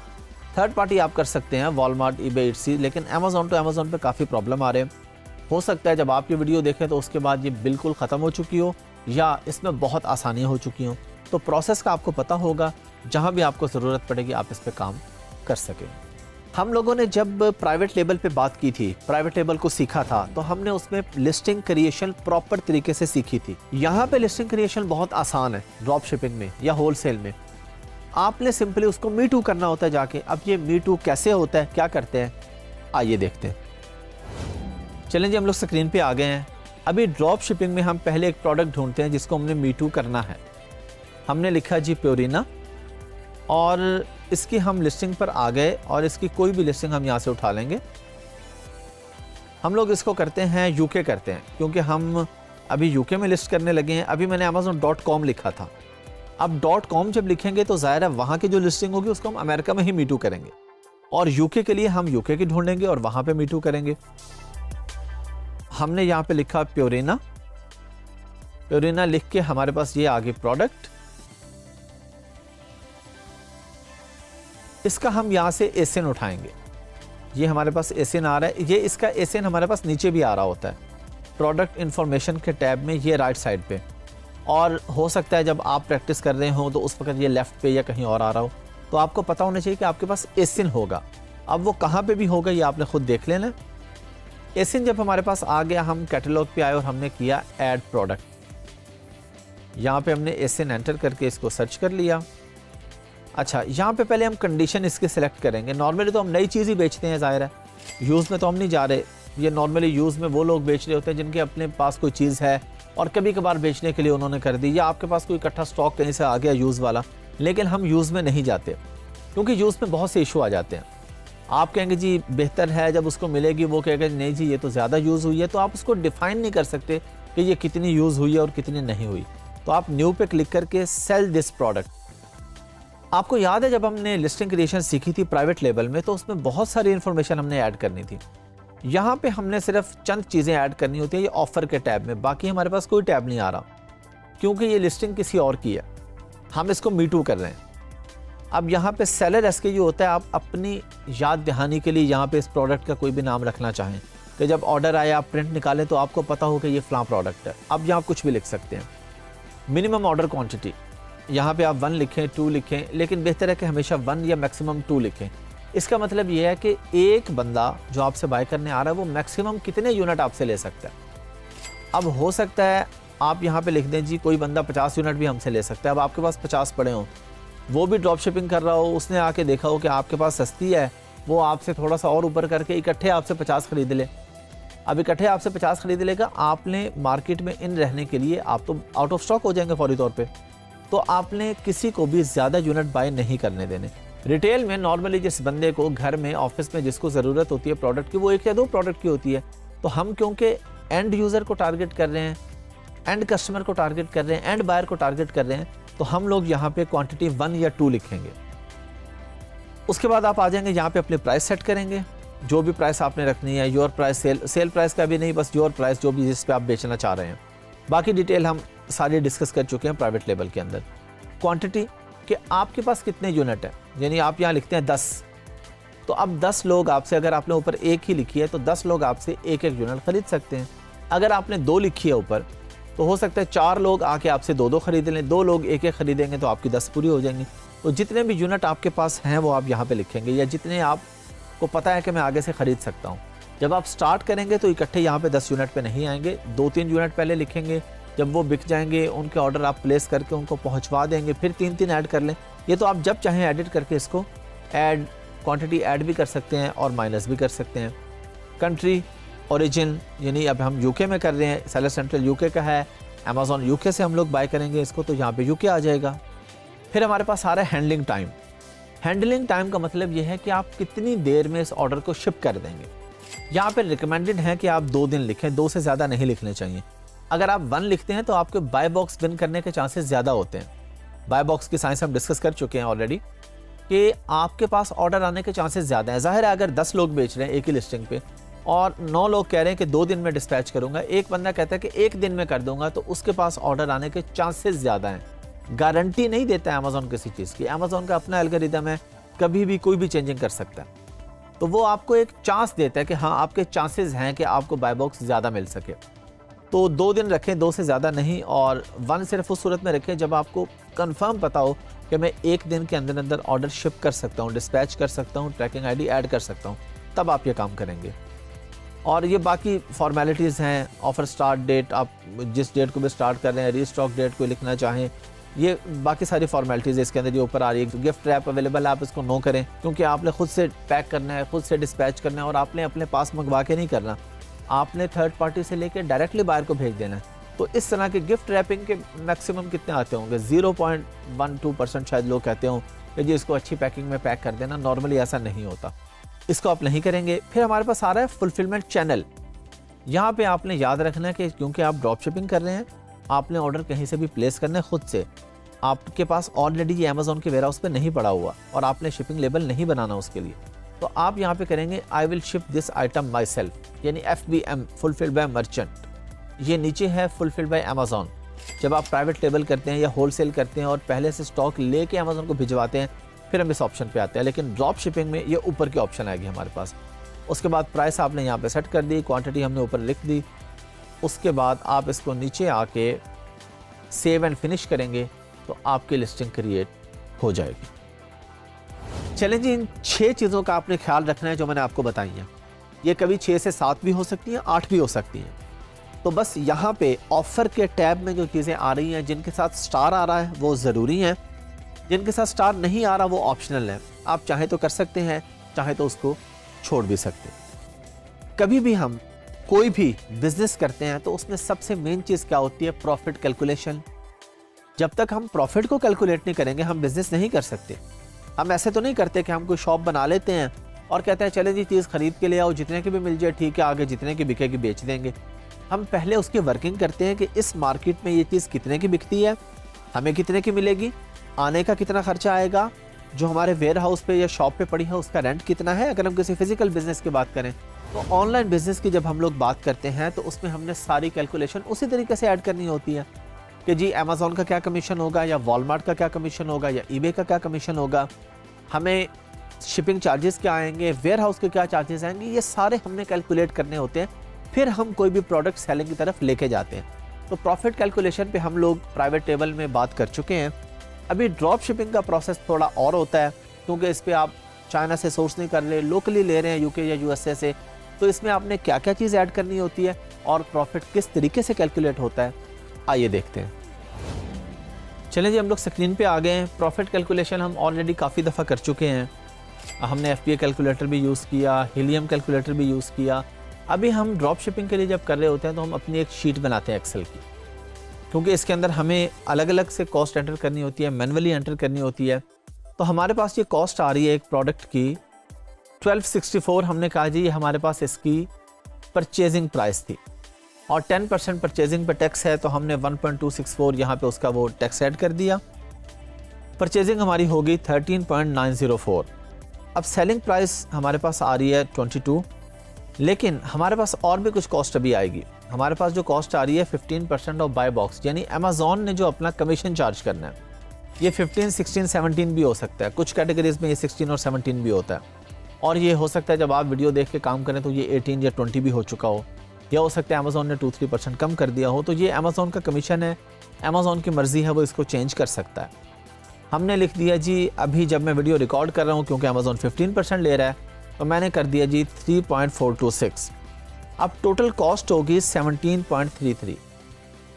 Speaker 1: थर्ड पार्टी आप कर सकते हैं, वॉलमार्ट, ईबे, इट्सी, लेकिन अमेज़ॉन टू अमेज़ॉन पे काफ़ी प्रॉब्लम आ रहे हैं। हो सकता है जब आप ये वीडियो देखें तो उसके बाद ये बिल्कुल ख़त्म हो चुकी हो या इसमें बहुत आसानियाँ हो चुकी हों। तो प्रोसेस का आपको पता होगा, जहाँ भी आपको ज़रूरत पड़ेगी आप इस पर काम कर सकें। हम लोगों ने जब प्राइवेट लेबल पे बात की थी, प्राइवेट लेबल को सीखा था, तो हमने उसमें लिस्टिंग क्रिएशन प्रॉपर तरीके से सीखी थी। यहाँ पे लिस्टिंग क्रिएशन बहुत आसान है ड्रॉप शिपिंग में या होलसेल में। आपने सिंपली उसको मी टू करना होता है जाके। अब ये मी टू कैसे होता है, क्या करते हैं, आइए देखते हैं। चलें जी, हम लोग स्क्रीन पे आ गए हैं। अभी ड्रॉप शिपिंग में हम पहले एक प्रोडक्ट ढूंढते हैं जिसको हमने मी टू करना है। हमने लिखा जी प्योरिना, और इसकी हम लिस्टिंग पर आ गए और इसकी कोई भी लिस्टिंग हम यहाँ से उठा लेंगे। हम लोग इसको करते हैं यूके करते हैं, क्योंकि हम अभी यूके में लिस्ट करने लगे हैं। अभी मैंने amazon.com लिखा था। अब .com जब लिखेंगे तो ज़ाहिर है वहाँ की जो लिस्टिंग होगी उसको हम अमेरिका में ही मी टू करेंगे, और यूके के लिए हम यूके की ढूंढेंगे और वहाँ पे मी टू करेंगे। हमने यहाँ पे लिखा प्योरिना। प्योरिना लिख के हमारे पास ये आगे प्रोडक्ट, इसका हम यहाँ से एसिन उठाएंगे। ये हमारे पास एसिन आ रहा है। ये इसका एसिन हमारे पास नीचे भी आ रहा होता है प्रोडक्ट इन्फॉर्मेशन के टैब में, ये राइट साइड पे। और हो सकता है जब आप प्रैक्टिस कर रहे हो तो उस वक्त ये लेफ़्ट पे या कहीं और आ रहा हो, तो आपको पता होना चाहिए कि आपके पास एसिन होगा। अब वो कहाँ पे भी होगा ये आपने खुद देख लेना। एसिन जब हमारे पास आ गया, हम कैटलॉग पे आए और हमने किया ऐड प्रोडक्ट। यहाँ पे हमने एसिन एंटर करके इसको सर्च कर लिया। अच्छा, यहाँ पे पहले हम कंडीशन इसके सिलेक्ट करेंगे। नॉर्मली तो हम नई चीज़ ही बेचते हैं, ज़ाहिर है यूज़ में तो हम नहीं जा रहे। ये नॉर्मली यूज़ में वो लोग बेच रहे होते हैं जिनके अपने पास कोई चीज़ है और कभी कभार बेचने के लिए उन्होंने कर दी, या आपके पास कोई इकट्ठा स्टॉक कहीं से आ गया यूज़ वाला। लेकिन हम यूज़ में नहीं जाते क्योंकि यूज़ में बहुत से इशू आ जाते हैं। आप कहेंगे जी बेहतर है जब उसको मिलेगी, वो कहेगा नहीं जी ये तो ज़्यादा यूज़ हुई है, तो आप उसको डिफ़ाइन नहीं कर सकते कि ये कितनी यूज़ हुई है और कितनी नहीं हुई। तो आप न्यू पे क्लिक करके सेल दिस प्रोडक्ट। आपको याद है जब हमने लिस्टिंग क्रिएशन सीखी थी प्राइवेट लेबल में, तो उसमें बहुत सारी इन्फॉर्मेशन हमने ऐड करनी थी। यहाँ पे हमने सिर्फ चंद चीज़ें ऐड करनी होती है ये ऑफ़र के टैब में, बाकी हमारे पास कोई टैब नहीं आ रहा क्योंकि ये लिस्टिंग किसी और की है। हम इसको मी टू कर रहे हैं। अब यहाँ पे सेलर SKU होता है। आप अपनी याद दहानी के लिए यहाँ पे इस प्रोडक्ट का कोई भी नाम रखना चाहें कि जब ऑर्डर आए आप प्रिंट निकालें तो आपको पता हो कि ये फ़लाँ प्रोडक्ट है। अब यहाँ कुछ भी लिख सकते हैं। मिनिमम ऑर्डर क्वान्टिटी, यहाँ पे आप 1 लिखें, 2 लिखें, लेकिन बेहतर है कि हमेशा 1 या मैक्सिमम 2 लिखें। इसका मतलब ये है कि एक बंदा जो आपसे बाय करने आ रहा है वो मैक्सिमम कितने यूनिट आपसे ले सकता है। अब हो सकता है आप यहाँ पे लिख दें जी कोई बंदा 50 यूनिट भी हमसे ले सकता है। अब आपके पास 50 पड़े हों, वो भी ड्रॉप शिपिंग कर रहा हो, उसने आके देखा हो कि आपके पास सस्ती है, वो आपसे थोड़ा सा और ऊपर करके इकट्ठे आपसे 50 खरीद ले। अब इकट्ठे आपसे 50 खरीद लेगा, आपने मार्केट में इन रहने के लिए आप तो आउट ऑफ स्टॉक हो जाएंगे फौरी तौर पे, तो आपने किसी को भी ज़्यादा यूनिट बाय नहीं करने देने। रिटेल में नॉर्मली जिस बंदे को घर में, ऑफिस में जिसको ज़रूरत होती है प्रोडक्ट की, वो 1 या 2 प्रोडक्ट की होती है। तो हम क्योंकि एंड यूज़र को टारगेट कर रहे हैं, एंड कस्टमर को टारगेट कर रहे हैं, एंड बायर को टारगेट कर रहे हैं, तो हम लोग यहाँ पे क्वांटिटी 1 या 2 लिखेंगे। उसके बाद आप आ जाएंगे यहाँ पे अपने प्राइस सेट करेंगे, जो भी प्राइस आपने रखनी है। योर प्राइस, सेल प्राइस का भी नहीं, बस योर प्राइस जो भी जिस पे आप बेचना चाह रहे हैं। बाकी डिटेल हम सारी डिस्कस कर चुके हैं प्राइवेट लेबल के अंदर। क्वांटिटी कि आपके पास कितने यूनिट है, यानी आप यहाँ लिखते हैं 10, तो अब 10 लोग आपसे, अगर आपने ऊपर 1 ही लिखी है तो 10 लोग आपसे 1-1 यूनिट खरीद सकते हैं। अगर आपने 2 लिखी है ऊपर, तो हो सकता है 4 लोग आके आपसे 2-2 खरीद लें, 2 लोग 1-1 खरीदेंगे तो आपकी 10 पूरी हो जाएंगी। तो जितने भी यूनिट आपके पास हैं वो आप यहाँ पे लिखेंगे, या जितने आपको पता है कि मैं आगे से ख़रीद सकता हूँ। जब आप स्टार्ट करेंगे तो इकट्ठे यहाँ पे 10 यूनिट पे नहीं आएंगे, 2-3 यूनिट पहले लिखेंगे। जब वो बिक जाएंगे उनके ऑर्डर आप प्लेस करके उनको पहुँचवा देंगे, फिर 3-3 ऐड कर लें। ये तो आप जब चाहें एडिट करके इसको ऐड क्वांटिटी ऐड भी कर सकते हैं और माइनस भी कर सकते हैं। कंट्री ओरिजिन, यानी अब हम यूके में कर रहे हैं, सेलर सेंट्रल यूके का है, अमेज़ॉन यूके से हम लोग बाय करेंगे इसको तो यहाँ पे यूके आ जाएगा। फिर हमारे पास आ रहा है हैंडलिंग टाइम। हैंडलिंग टाइम का मतलब ये है कि आप कितनी देर में इस ऑर्डर को शिप कर देंगे। यहाँ पे रिकमेंडेड है कि आप 2 दिन लिखें, 2 से ज़्यादा नहीं लिखने चाहिए। अगर आप 1 लिखते हैं तो आपके बाय बॉक्स विन करने के चांसेस ज़्यादा होते हैं। बाय बॉक्स की साइंस हम डिस्कस कर चुके हैं ऑलरेडी कि आपके पास ऑर्डर आने के चांसेस ज़्यादा हैं। ज़ाहिर है अगर 10 लोग बेच रहे हैं एक ही लिस्टिंग पे और 9 लोग कह रहे हैं कि 2 दिन में डिस्पैच करूंगा, एक बंदा कहता है कि 1 दिन में कर दूंगा, तो उसके पास ऑर्डर आने के चांसेस ज़्यादा हैं। गारंटी नहीं देता है अमेज़ॉन किसी चीज़ की। अमेज़ॉन का अपना एल्गोरिदम है, कभी भी कोई भी चेंजिंग कर सकता है। तो वो आपको एक चांस देता है कि हाँ आपके चांसेस हैं कि आपको बाय बॉक्स ज़्यादा मिल सके। तो 2 दिन रखें, 2 से ज़्यादा नहीं, और 1 सिर्फ उस सूरत में रखें जब आपको कंफर्म पता हो कि मैं 1 दिन के अंदर अंदर ऑर्डर शिप कर सकता हूँ, डिस्पैच कर सकता हूँ, ट्रैकिंग आईडी ऐड कर सकता हूँ, तब आप ये काम करेंगे। और ये बाकी फॉर्मेलिटीज़ हैं, ऑफ़र स्टार्ट डेट, आप जिस डेट को भी स्टार्ट कर रहे हैं, रीस्टॉक डेट को लिखना चाहें, ये बाकी सारी फॉर्मेलिटीज़ इसके अंदर जो ऊपर आ रही है। गिफ्ट रैप अवेलेबल है, आप इसको नो करें क्योंकि आपने खुद से पैक करना है, खुद से डिस्पैच करना है और आपने अपने पास मंगवा के नहीं करना, आपने थर्ड पार्टी से लेकर डायरेक्टली बायर को भेज देना है। तो इस तरह के गिफ्ट रैपिंग के मैक्सिमम कितने आते होंगे? 0.12% शायद लोग कहते हों कि जी इसको अच्छी पैकिंग में पैक कर देना। नॉर्मली ऐसा नहीं होता, इसको आप नहीं करेंगे। फिर हमारे पास आ रहा है फुलफिलमेंट चैनल। यहाँ पे आपने याद रखना है कि क्योंकि आप ड्रॉप शिपिंग कर रहे हैं, आपने ऑर्डर कहीं से भी प्लेस करना है खुद से। आपके पास ऑलरेडी ये अमेज़ॉन के वेयरहाउस पे नहीं पड़ा हुआ और आपने शिपिंग लेबल नहीं बनाना उसके लिए, तो आप यहाँ पे करेंगे I will ship this item my self, यानी FBM, फुलफिल्ड बाय मर्चेंट। ये नीचे है फुलफिल्ड बाय अमेज़ॉन। जब आप प्राइवेट लेबल करते हैं या होलसेल करते हैं और पहले से स्टॉक लेके अमेज़ॉन को भिजवाते हैं, फिर हम इस ऑप्शन पे आते हैं। लेकिन ड्रॉप शिपिंग में ये ऊपर की ऑप्शन आएगी हमारे पास। उसके बाद प्राइस आपने यहाँ पे सेट कर दी, क्वांटिटी हमने ऊपर लिख दी। उसके बाद आप इसको नीचे आके सेव एंड फिनिश करेंगे तो आपकी लिस्टिंग क्रिएट हो जाएगी। चलें जी, इन 6 चीज़ों का आपने ख्याल रखना है जो मैंने आपको बताई हैं। ये कभी 6 से 7 भी हो सकती हैं, 8 भी हो सकती हैं। तो बस यहाँ पे ऑफ़र के टैब में जो चीज़ें आ रही हैं, जिनके साथ स्टार आ रहा है वो ज़रूरी हैं, जिनके साथ स्टार नहीं आ रहा वो ऑप्शनल है। आप चाहे तो कर सकते हैं, चाहे तो उसको छोड़ भी सकते हैं। कभी भी हम कोई भी बिजनेस करते हैं तो उसमें सबसे मेन चीज़ क्या होती है? Profit calculation. जब तक हम प्रॉफिट को कैलकुलेट नहीं करेंगे हम बिजनेस नहीं कर सकते। हम ऐसे तो नहीं करते कि हम कोई शॉप बना लेते हैं और कहते हैं चले जी चीज़ खरीद के ले आओ, जितने की भी मिल जाए ठीक है, आगे जितने की बिकेगी बेच देंगे। हम पहले उसकी वर्किंग करते हैं कि इस मार्केट में ये चीज़ कितने की बिकती है, हमें कितने की मिलेगी, आने का कितना खर्चा आएगा, जो हमारे वेयर हाउस पे या शॉप पे पड़ी है उसका रेंट कितना है। अगर हम किसी फिजिकल बिजनेस की बात करें तो ऑनलाइन बिजनेस की जब हम लोग बात करते हैं तो उसमें हमने सारी कैलकुलेशन उसी तरीके से ऐड करनी होती है कि जी अमेज़ॉन का क्या कमीशन होगा, या वॉलमार्ट का क्या कमीशन होगा, या ईबे का क्या कमीशन होगा, हमें शिपिंग चार्जेस क्या आएंगे, वेयर हाउस के क्या चार्जेस आएंगे, ये सारे हमने कैलकुलेट करने होते हैं। फिर हम कोई भी प्रोडक्ट सेलिंग की तरफ लेके जाते हैं। तो प्रॉफिट कैलकुलेशन पे हम लोग प्राइवेट टेबल में बात कर चुके हैं। अभी ड्रॉप शिपिंग का प्रोसेस थोड़ा और होता है क्योंकि इस पर आप चाइना से सोर्स नहीं कर रहे, लोकली ले रहे हैं यूके या यूएसए से। तो इसमें आपने क्या क्या चीज़ ऐड करनी होती है और प्रॉफिट किस तरीके से कैलकुलेट होता है, आइए देखते हैं। चलें जी, हम लोग स्क्रीन पे आ गए हैं। प्रॉफिट कैलकुलेशन हम ऑलरेडी काफ़ी दफ़ा कर चुके हैं। हमने FBA कैलकुलेटर भी यूज़ किया, हीलियम कैलकुलेटर भी यूज़ किया। अभी हम ड्रॉप शिपिंग के लिए जब कर रहे होते हैं तो हम अपनी एक शीट बनाते हैं एक्सेल की, क्योंकि इसके अंदर हमें अलग अलग से कॉस्ट एंटर करनी होती है, मैनुअली एंटर करनी होती है। तो हमारे पास ये कॉस्ट आ रही है एक प्रोडक्ट की 1264। हमने कहा जी ये हमारे पास इसकी परचेजिंग प्राइस थी और 10% परचेजिंग पर टैक्स है, तो हमने 1.264 यहाँ पे उसका वो टैक्स ऐड कर दिया। परचेजिंग हमारी होगी 13.904। अब सेलिंग प्राइस हमारे पास आ रही है 22, लेकिन हमारे पास और भी कुछ कॉस्ट अभी आएगी। हमारे पास जो कॉस्ट आ रही है 15% ऑफ बाय बॉक्स, यानी अमेज़ॉन ने जो अपना कमीशन चार्ज करना है, ये 15, 16, 17 भी हो सकता है। कुछ कैटेगरीज में ये 16 और 17 भी होता है, और ये हो सकता है जब आप वीडियो देख के काम करें तो ये 18 या 20 भी हो चुका हो, या हो सकता है अमेज़ॉन ने 2-3% कम कर दिया हो। तो ये अमेज़ॉन का कमीशन है, अमेज़ॉन की मर्ज़ी है, वो इसको चेंज कर सकता है। हमने लिख दिया जी, अभी जब मैं वीडियो रिकॉर्ड कर रहा हूँ क्योंकि अमेज़ॉन 15% ले रहा है, तो मैंने कर दिया जी 3.426। अब टोटल कॉस्ट होगी 17.33,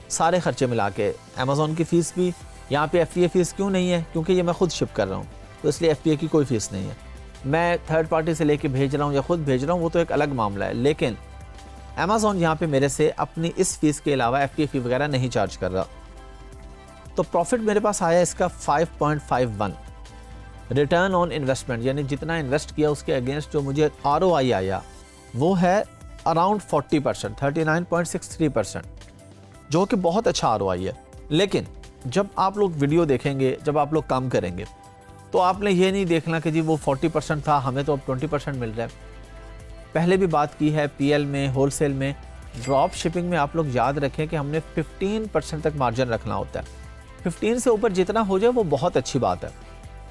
Speaker 1: सारे खर्चे मिला के। अमेज़ॉन की फ़ीस भी, यहाँ पे FBA फ़ीस क्यों नहीं है? क्योंकि ये मैं खुद शिप कर रहा हूँ, तो इसलिए FBA की कोई फ़ीस नहीं है। मैं थर्ड पार्टी से लेके भेज रहा हूँ या खुद भेज रहा हूँ, वो तो एक अलग मामला है। लेकिन अमेज़ॉन यहाँ पे मेरे से अपनी इस फीस के अलावा FTA फी वगैरह नहीं चार्ज कर रहा। तो प्रॉफिट मेरे पास आया इसका 5.51। रिटर्न ऑन इन्वेस्टमेंट यानी जितना इन्वेस्ट किया उसके अगेंस्ट जो मुझे ROI आया वो है अराउंड 40%, 39.63%, जो कि बहुत अच्छा ROI है। लेकिन जब आप लोग वीडियो देखेंगे, जब आप लोग काम करेंगे, तो आपने ये नहीं देखना कि जी वो 40% था, हमें तो अब 20% मिल रहा है। पहले भी बात की है PL में, होलसेल में, ड्रॉप शिपिंग में आप लोग याद रखें कि हमने 15% तक मार्जिन रखना होता है। 15 से ऊपर जितना हो जाए वो बहुत अच्छी बात है,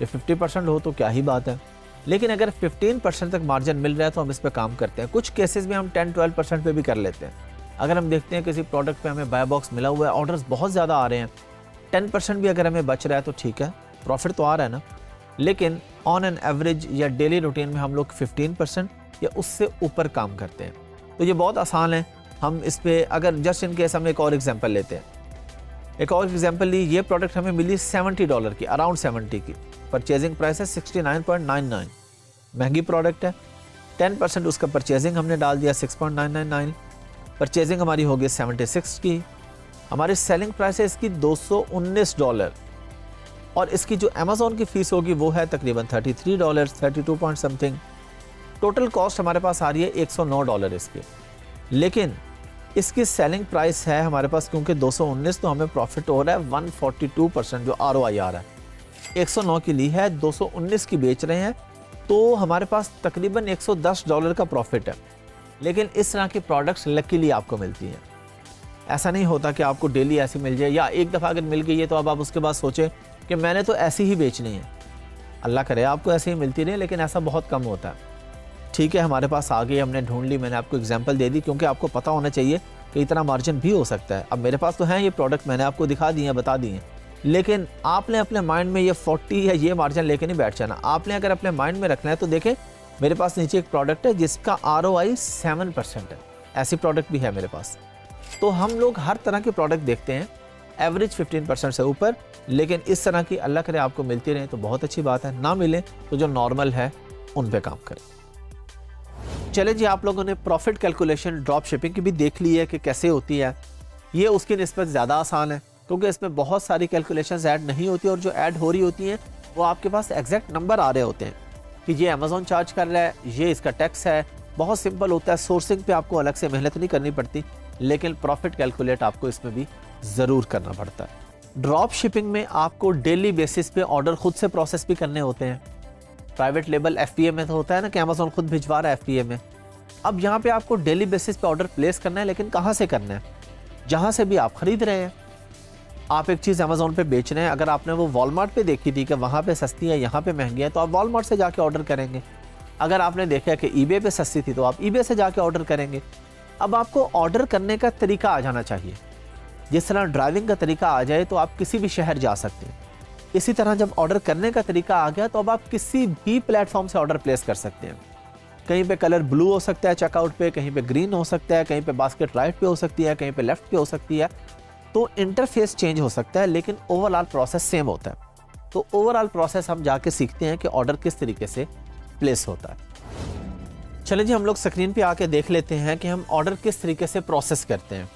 Speaker 1: ये 50% हो तो क्या ही बात है। लेकिन अगर 15% तक मार्जिन मिल रहा है तो हम इस पर काम करते हैं। कुछ केसेस में हम 10-12% पे भी कर लेते हैं। अगर हम देखते हैं किसी प्रोडक्ट पे हमें बाय बॉक्स मिला हुआ है, ऑर्डर्स बहुत ज़्यादा आ रहे हैं, 10% भी अगर हमें बच रहा है तो ठीक है, प्रॉफिट तो आ रहा है ना। लेकिन ऑन एन एवरेज या डेली रूटीन में हम लोग 15% या उससे ऊपर काम करते हैं। तो ये बहुत आसान है। हम इस पर अगर जस्ट इन केस हम एक और एग्जांपल लेते हैं, एक और एग्जांपल ली, ये प्रोडक्ट हमें मिली $70 की, अराउंड 70 की, परचेजिंग प्राइस है 69.99, महंगी प्रोडक्ट है। 10% उसका परचेजिंग हमने डाल दिया 6.999, परचेजिंग हमारी हो गई 76 की। हमारी सेलिंग प्राइस है इसकी $219 और इसकी जो अमेज़ॉन की फ़ीस होगी वो है तकरीबन $33, 32 पॉइंट समथिंग। टोटल कॉस्ट हमारे पास आ रही है $109 इसकी। लेकिन इसकी सेलिंग प्राइस है हमारे पास क्योंकि 219, तो हमें प्रॉफिट हो रहा है 142% जो ROI आ रहा है। 109 की ली है, 219 की बेच रहे हैं, तो हमारे पास तकरीबन $110 का प्रॉफिट है। लेकिन इस तरह की प्रोडक्ट्स लकीली आपको मिलती हैं। ऐसा नहीं होता कि आपको डेली ऐसी मिल जाए, या एक दफ़ा अगर मिल गई है तो अब आप उसके बाद सोचें कि मैंने तो ऐसी ही बेचनी है। अल्लाह करे आपको ऐसे ही मिलती रहे, लेकिन ऐसा बहुत कम होता है। ठीक है, हमारे पास आ गई, हमने ढूंढ ली, मैंने आपको एग्जांपल दे दी क्योंकि आपको पता होना चाहिए कि इतना मार्जिन भी हो सकता है। अब मेरे पास तो हैं ये प्रोडक्ट, मैंने आपको दिखा दिए हैं, बता दिए हैं, लेकिन आपने अपने माइंड में ये 40 या ये मार्जिन लेके नहीं बैठ जाना। आपने अगर अपने माइंड में रखना है तो देखें मेरे पास नीचे एक प्रोडक्ट है जिसका ROI 7% है, ऐसी प्रोडक्ट भी है मेरे पास। तो हम लोग हर तरह के प्रोडक्ट देखते हैं, एवरेज 15% से ऊपर, लेकिन इस तरह की अल्लाह करे आपको मिलती रहे तो बहुत अच्छी बात है, ना मिले तो जो नॉर्मल है उन पे काम करें। चले जी, आप लोगों ने प्रॉफिट कैलकुलेशन ड्रॉप शिपिंग की भी देख ली है कि कैसे होती है। ये उसकी निस्बत ज़्यादा आसान है क्योंकि इसमें बहुत सारी कैलकुलेशंस ऐड नहीं होती, और जो ऐड हो रही होती हैं वो आपके पास एग्जैक्ट नंबर आ रहे होते हैं कि ये अमेज़ॉन चार्ज कर रहा है, ये इसका टैक्स है। बहुत सिंपल होता है, सोर्सिंग पे आपको अलग से मेहनत नहीं करनी पड़ती, लेकिन प्रॉफिट कैलकुलेट आपको इसमें भी ज़रूर करना पड़ता है। ड्रॉप शिपिंग में आपको डेली बेसिस पे ऑर्डर खुद से प्रोसेस भी करने होते हैं। प्राइवेट लेबल FBA में तो होता है ना कि अमेज़ॉन खुद भिजवा रहा है FBA में। अब यहाँ पे आपको डेली बेसिस पे ऑर्डर प्लेस करना है, लेकिन कहाँ से करना है? जहाँ से भी आप खरीद रहे हैं। आप एक चीज़ अमेज़ॉन पे बेच रहे हैं, अगर आपने वो वॉलमार्ट पे देखी थी कि वहाँ पे सस्ती है, यहाँ पे महंगी है, तो आप वॉलमार्ट से जाके ऑर्डर करेंगे। अगर आपने देखा कि eBay पे सस्ती थी तो आप eBay से जाके ऑर्डर करेंगे। अब आपको ऑर्डर करने का तरीका आ जाना चाहिए। जिस तरह ड्राइविंग का तरीका आ जाए तो आप किसी भी शहर जा सकते हैं, इसी तरह जब ऑर्डर करने का तरीका आ गया तो अब आप किसी भी प्लेटफॉर्म से ऑर्डर प्लेस कर सकते हैं। कहीं पे कलर ब्लू हो सकता है चेकआउट पे, कहीं पे ग्रीन हो सकता है, कहीं पे बास्केट राइट पे हो सकती है, कहीं पे लेफ्ट पे हो सकती है। तो इंटरफेस चेंज हो सकता है, लेकिन ओवरऑल प्रोसेस सेम होता है। तो ओवरऑल प्रोसेस हम जाके सीखते हैं कि ऑर्डर किस तरीके से प्लेस होता है। चलिए जी, हम लोग स्क्रीन पे आके देख लेते हैं कि हम ऑर्डर किस तरीके से प्रोसेस करते हैं।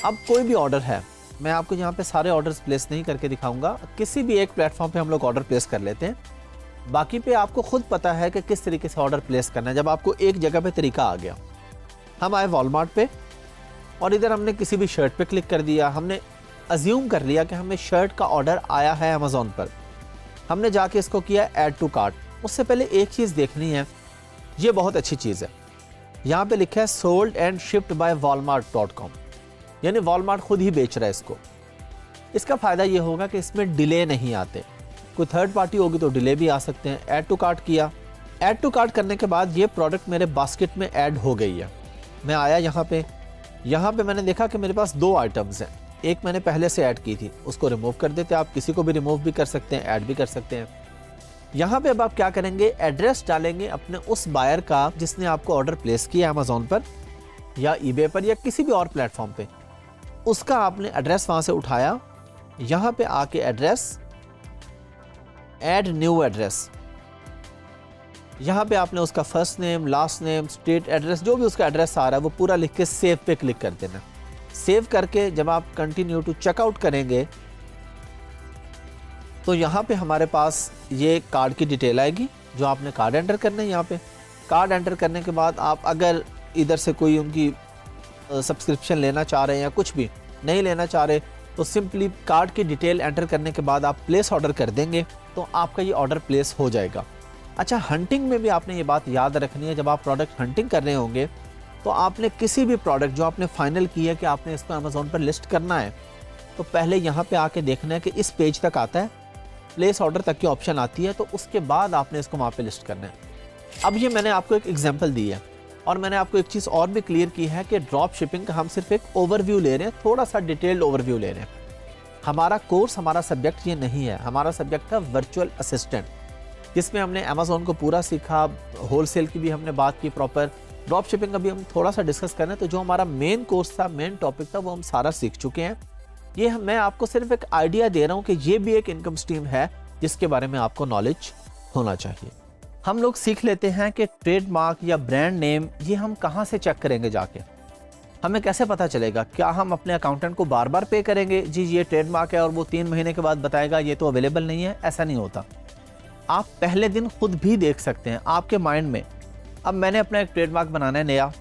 Speaker 1: अब कोई भी ऑर्डर है, मैं आपको यहाँ पे सारे ऑर्डर्स प्लेस नहीं करके दिखाऊंगा, किसी भी एक प्लेटफॉर्म पे हम लोग ऑर्डर प्लेस कर लेते हैं। बाकी पे आपको खुद पता है कि किस तरीके से ऑर्डर प्लेस करना है। जब आपको एक जगह पे तरीका आ गया, हम आए वॉलमार्ट पे और इधर हमने किसी भी शर्ट पे क्लिक कर दिया, हमने अज्यूम कर लिया कि हमें शर्ट का ऑर्डर आया है अमेज़ॉन पर। हमने जाके इसको किया ऐड टू कार्ट। उससे पहले एक चीज़ देखनी है, ये बहुत अच्छी चीज़ है, यहाँ पे लिखा है sold and shipped bye walmart.com, यानी वॉलमार्ट खुद ही बेच रहा है इसको। इसका फ़ायदा ये होगा कि इसमें डिले नहीं आते। कोई थर्ड पार्टी होगी तो डिले भी आ सकते हैं। ऐड टू कार्ट किया, ऐड टू कार्ट करने के बाद ये प्रोडक्ट मेरे बास्केट में ऐड हो गई है। मैं आया यहाँ पे मैंने देखा कि मेरे पास 2 आइटम्स हैं। एक मैंने पहले से ऐड की थी, उसको रिमूव कर देते। आप किसी को भी रिमूव भी कर सकते हैं, ऐड भी कर सकते हैं। यहाँ पे अब आप क्या करेंगे, एड्रेस डालेंगे अपने उस बायर का जिसने आपको ऑर्डर प्लेस किया अमेज़ॉन पर या ईबे पर या किसी भी और प्लेटफॉर्म पे। उसका आपने एड्रेस वहाँ से उठाया, यहाँ पे आके एड्रेस, ऐड न्यू एड्रेस, यहाँ पे आपने उसका first name, last name, state address, जो भी उसका एड्रेस आ रहा है वो पूरा लिख के सेव पे क्लिक कर देना। सेव करके जब आप कंटिन्यू टू चेकआउट करेंगे तो यहाँ पे हमारे पास ये कार्ड की डिटेल आएगी जो आपने कार्ड एंटर करना है। यहाँ पे कार्ड एंटर करने के बाद आप अगर इधर से कोई उनकी सब्सक्रिप्शन लेना चाह रहे हैं या कुछ भी नहीं लेना चाह रहे तो सिंपली कार्ड की डिटेल एंटर करने के बाद आप प्लेस ऑर्डर कर देंगे तो आपका ये ऑर्डर प्लेस हो जाएगा। अच्छा, हंटिंग में भी आपने ये बात याद रखनी है, जब आप प्रोडक्ट हंटिंग कर रहे होंगे तो आपने किसी भी प्रोडक्ट जो आपने फाइनल किया कि आपने इसको अमेज़ॉन पर लिस्ट करना है तो पहले यहाँ पे आके देखना है कि इस पेज तक आता है, प्लेस ऑर्डर तक की ऑप्शन आती है, तो उसके बाद आपने इसको वहाँ पे लिस्ट करना है। अब ये मैंने आपको एक एग्जांपल दी है और मैंने आपको एक चीज़ और भी क्लियर की है कि ड्रॉप शिपिंग का हम सिर्फ एक ओवरव्यू ले रहे हैं, थोड़ा सा डिटेल्ड ओवरव्यू ले रहे हैं। हमारा कोर्स, हमारा सब्जेक्ट ये नहीं है। हमारा सब्जेक्ट था वर्चुअल असिस्टेंट, जिसमें हमने अमेज़ॉन को पूरा सीखा, होलसेल की भी हमने बात की प्रॉपर, ड्रॉप शिपिंग का भी हम थोड़ा सा डिस्कस करें तो जो हमारा मेन कोर्स था, मेन टॉपिक था, वो हम सारा सीख चुके हैं। ये मैं आपको सिर्फ एक आइडिया दे रहा हूँ कि ये भी एक इनकम स्ट्रीम है जिसके बारे में आपको नॉलेज होना चाहिए। हम लोग सीख लेते हैं कि ट्रेडमार्क या ब्रांड नेम ये हम कहाँ से चेक करेंगे जाके, हमें कैसे पता चलेगा? क्या हम अपने अकाउंटेंट को बार बार पे करेंगे जी ये ट्रेडमार्क है और वो 3 महीने के बाद बताएगा ये तो अवेलेबल नहीं है? ऐसा नहीं होता। आप पहले दिन खुद भी देख सकते हैं आपके माइंड में। अब मैंने अपना एक ट्रेडमार्क बनाना है नया,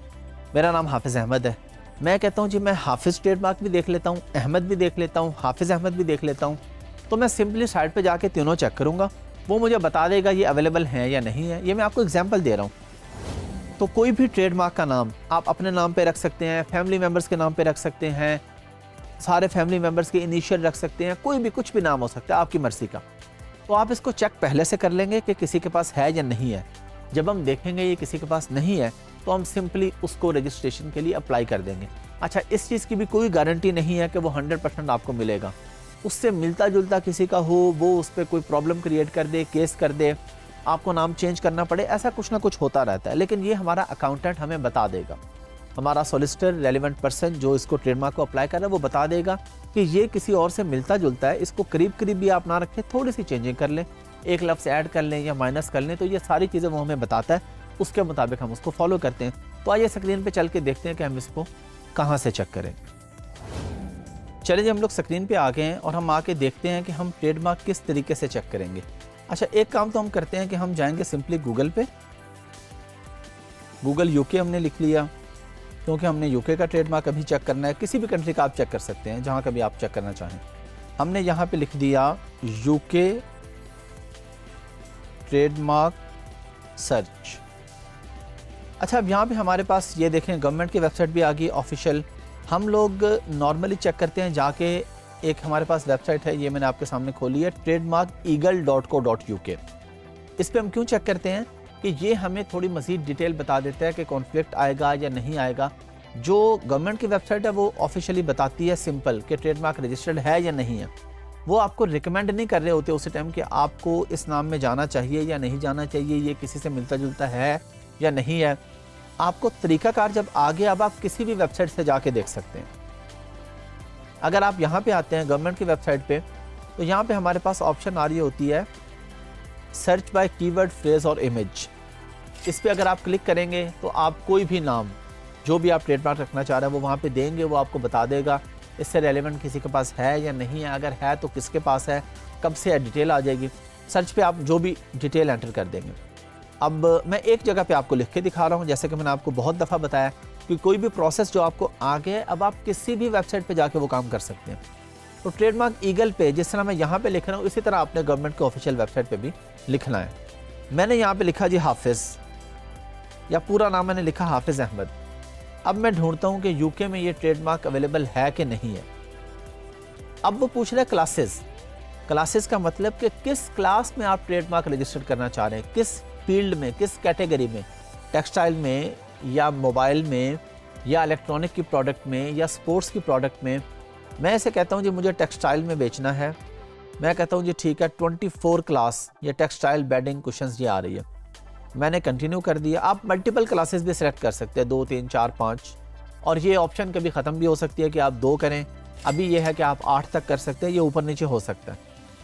Speaker 1: मेरा नाम हाफिज़ अहमद है, मैं कहता हूँ जी मैं हाफिज़ ट्रेडमार्क भी देख लेता हूँ, अहमद भी देख लेता हूँ, हाफिज़ अहमद भी देख लेता हूँ, तो मैं सिंपली साइट पे जाके तीनों चेक करूँगा, वो मुझे बता देगा ये अवेलेबल है या नहीं है। ये मैं आपको एग्जांपल दे रहा हूँ। तो कोई भी ट्रेडमार्क का नाम आप अपने नाम पे रख सकते हैं, फैमिली मेम्बर्स के नाम पे रख सकते हैं, सारे फैमिली मेम्बर्स के इनिशियल रख सकते हैं, कोई भी कुछ भी नाम हो सकता है आपकी मर्जी का। तो आप इसको चेक पहले से कर लेंगे कि किसी के पास है या नहीं है। जब हम देखेंगे ये किसी के पास नहीं है तो हम सिंपली उसको रजिस्ट्रेशन के लिए अप्लाई कर देंगे। अच्छा, इस चीज़ की भी कोई गारंटी नहीं है कि वो 100% आपको मिलेगा। उससे मिलता जुलता किसी का हो, वो उस पर कोई प्रॉब्लम क्रिएट कर दे, केस कर दे, आपको नाम चेंज करना पड़े, ऐसा कुछ ना कुछ होता रहता है। लेकिन ये हमारा अकाउंटेंट हमें बता देगा, हमारा सॉलिसिटर रेलिवेंट पर्सन जो इसको ट्रेडमार्क को अप्लाई कर रहा है वो बता देगा कि ये किसी और से मिलता जुलता है, इसको करीब करीब भी आप ना रखें, थोड़ी सी चेंजिंग कर लें, एक लफ्ज़ ऐड कर लें या माइनस कर लें, तो ये सारी चीज़ें वो हमें बताता है, उसके मुताबिक हम उसको फॉलो करते हैं। तो आइए स्क्रीन पे चल के देखते हैं कि हम इसको कहाँ से चेक करें। चलिए, हम लोग स्क्रीन पे आ गए हैं और हम आके देखते हैं कि हम ट्रेडमार्क किस तरीके से चेक करेंगे। अच्छा, एक काम तो हम करते हैं कि हम जाएंगे सिंपली गूगल पे, गूगल यूके हमने लिख लिया क्योंकि हमने यूके का ट्रेडमार्क अभी चेक करना है। किसी भी कंट्री का आप चेक कर सकते हैं, जहाँ का भी आप चेक करना चाहें। हमने यहाँ पे लिख दिया यूके ट्रेडमार्क सर्च। अच्छा, अब यहाँ पे हमारे पास ये देखें गवर्नमेंट की वेबसाइट भी आ गई ऑफिशियल। हम लोग नॉर्मली चेक करते हैं जाके, एक हमारे पास वेबसाइट है, ये मैंने आपके सामने खोली है, trademarkeagle.co.uk। इस पे हम क्यों चेक करते हैं कि ये हमें थोड़ी मज़ीद डिटेल बता देता है कि कॉन्फ्लिक्ट आएगा या नहीं आएगा। जो गवर्नमेंट की वेबसाइट है वो ऑफिशियली बताती है सिंपल कि ट्रेडमार्क रजिस्टर्ड है या नहीं है। वो आपको रिकमेंड नहीं कर रहे होते उस टाइम कि आपको इस नाम में जाना चाहिए या नहीं जाना चाहिए, ये किसी से मिलता जुलता है या नहीं है। आपको तरीकाकार जब आ गया, अब आप किसी भी वेबसाइट से जाके देख सकते हैं। अगर आप यहाँ पे आते हैं गवर्नमेंट की वेबसाइट पे, तो यहाँ पे हमारे पास ऑप्शन आ रही होती है सर्च बाय कीवर्ड, फ्रेज और इमेज। इस पे अगर आप क्लिक करेंगे तो आप कोई भी नाम जो भी आप ट्रेडमार्क रखना चाह रहे हैं वो वहाँ पे देंगे, वो आपको बता देगा इससे रेलेवेंट किसी के पास है या नहीं है, अगर है तो किसके पास है, कब से है, डिटेल आ जाएगी। सर्च पे आप जो भी डिटेल एंटर कर देंगे। अब मैं एक जगह पे आपको लिख के दिखा रहा हूँ, जैसे कि मैंने आपको बहुत दफ़ा बताया कि कोई भी प्रोसेस जो आपको आ गया, अब आप किसी भी वेबसाइट पे जाके वो काम कर सकते हैं। तो ट्रेडमार्क ईगल पे जिस तरह मैं यहाँ पे लिख रहा हूँ, इसी तरह आपने गवर्नमेंट के ऑफिशियल वेबसाइट पे भी लिखना है। मैंने यहाँ पे लिखा जी हाफिज़, या पूरा नाम मैंने लिखा हाफिज़ अहमद। अब मैं ढूंढता हूँ कि यूके में ये ट्रेडमार्क अवेलेबल है कि नहीं है। अब वो पूछ रहा है क्लासेस। क्लासेस का मतलब कि किस क्लास में आप ट्रेडमार्क रजिस्टर करना चाह रहे हैं, किस फील्ड में, किस कैटेगरी में, टेक्सटाइल में या मोबाइल में या इलेक्ट्रॉनिक की प्रोडक्ट में या स्पोर्ट्स की प्रोडक्ट में। मैं ऐसे कहता हूँ जी मुझे टेक्सटाइल में बेचना है, मैं कहता हूँ जी ठीक है 24 क्लास ये टेक्सटाइल बेडिंग कुशन्स ये आ रही है। मैंने कंटिन्यू कर दिया। आप मल्टीपल क्लासेस भी सिलेक्ट कर सकते हैं, 2, 3, 4, 5, और ये ऑप्शन कभी ख़त्म भी हो सकती है कि आप 2 करें। अभी ये है कि आप 8 तक कर सकते हैं, ये ऊपर नीचे हो सकता है।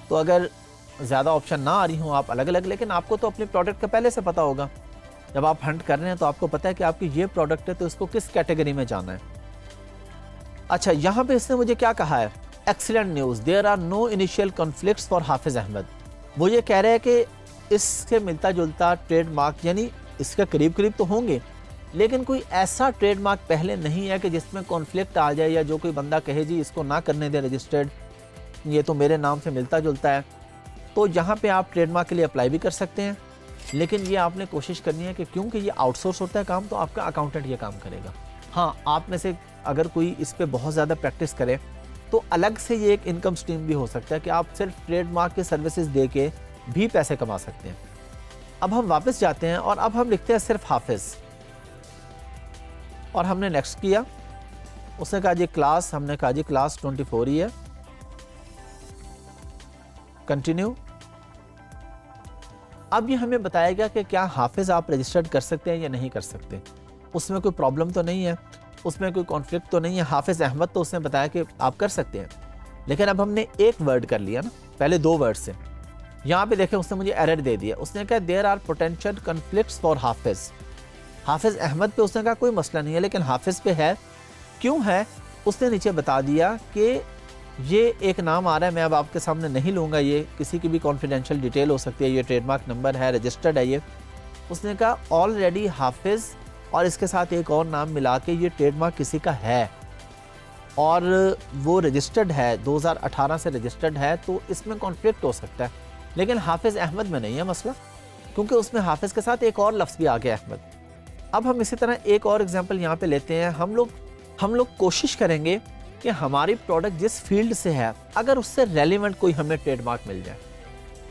Speaker 1: तो अगर ज़्यादा ऑप्शन ना आ रही हों आप अलग अलग, लेकिन आपको तो अपने प्रोडक्ट का पहले से पता होगा। जब आप हंट कर रहे हैं तो आपको पता है कि आपकी ये प्रोडक्ट है तो इसको किस कैटेगरी में जाना है। अच्छा, यहाँ पे इसने मुझे क्या कहा है, excellent news, there are no initial conflicts for Hafiz Ahmed. वो ये कह रहे हैं कि इससे मिलता जुलता ट्रेडमार्क, यानी इसके करीब करीब तो होंगे, लेकिन कोई ऐसा ट्रेडमार्क पहले नहीं है कि जिसमें कॉन्फ्लिक्ट आ जाए, या जो कोई बंदा कहे जी इसको ना करने दे रजिस्टर्ड, ये तो मेरे नाम से मिलता जुलता है। तो यहाँ पे आप ट्रेडमार्क के लिए अप्लाई भी कर सकते हैं, लेकिन ये आपने कोशिश करनी है कि क्योंकि ये आउटसोर्स होता है काम, तो आपका अकाउंटेंट ये काम करेगा। हाँ, आप में से अगर कोई इस पर बहुत ज़्यादा प्रैक्टिस करे तो अलग से ये एक इनकम स्ट्रीम भी हो सकता है कि आप सिर्फ ट्रेडमार्क की सर्विसेज दे के भी पैसे कमा सकते हैं। अब हम वापस जाते हैं और अब हम लिखते हैं सिर्फ हाफिज़, और हमने नेक्स्ट किया। उसने कहा जी क्लास, हमने कहा जी क्लास 24 ही है, कंटिन्यू। अब ये हमें बताएगा कि क्या हाफिज़ आप रजिस्टर्ड कर सकते हैं या नहीं कर सकते। उसमें कोई प्रॉब्लम तो नहीं है, उसमें कोई कॉन्फ्लिक्ट तो नहीं है। हाफिज़ अहमद तो उसने बताया कि आप कर सकते हैं, लेकिन अब हमने एक वर्ड कर लिया ना, पहले दो वर्ड से। यहाँ पे देखें उसने मुझे एरर दे दिया, उसने कहा there are potential conflicts for Hafiz. Hafiz Ahmad पे उसने कहा कोई मसला नहीं है, लेकिन हाफिज़ पे है। क्यों है? उसने नीचे बता दिया कि ये एक नाम आ रहा है, मैं अब आपके सामने नहीं लूँगा, ये किसी की भी कॉन्फिडेंशियल डिटेल हो सकती है, ये ट्रेडमार्क नंबर है, रजिस्टर्ड है ये। उसने कहा ऑलरेडी हाफिज़, और इसके साथ एक और नाम मिला के ये ट्रेडमार्क किसी का है और वो रजिस्टर्ड है, 2018 से रजिस्टर्ड है, तो इसमें कॉन्फ्लिक्ट हो सकता है। लेकिन हाफिज़ अहमद में नहीं है मसला, क्योंकि उसमें हाफिज़ के साथ एक और लफ्ज़ भी आ गया, अहमद। अब हम इसी तरह एक और एग्जांपल यहाँ पे लेते हैं। हम लोग कोशिश करेंगे कि हमारी प्रोडक्ट जिस फील्ड से है, अगर उससे रेलिवेंट कोई हमें ट्रेडमार्क मिल जाए।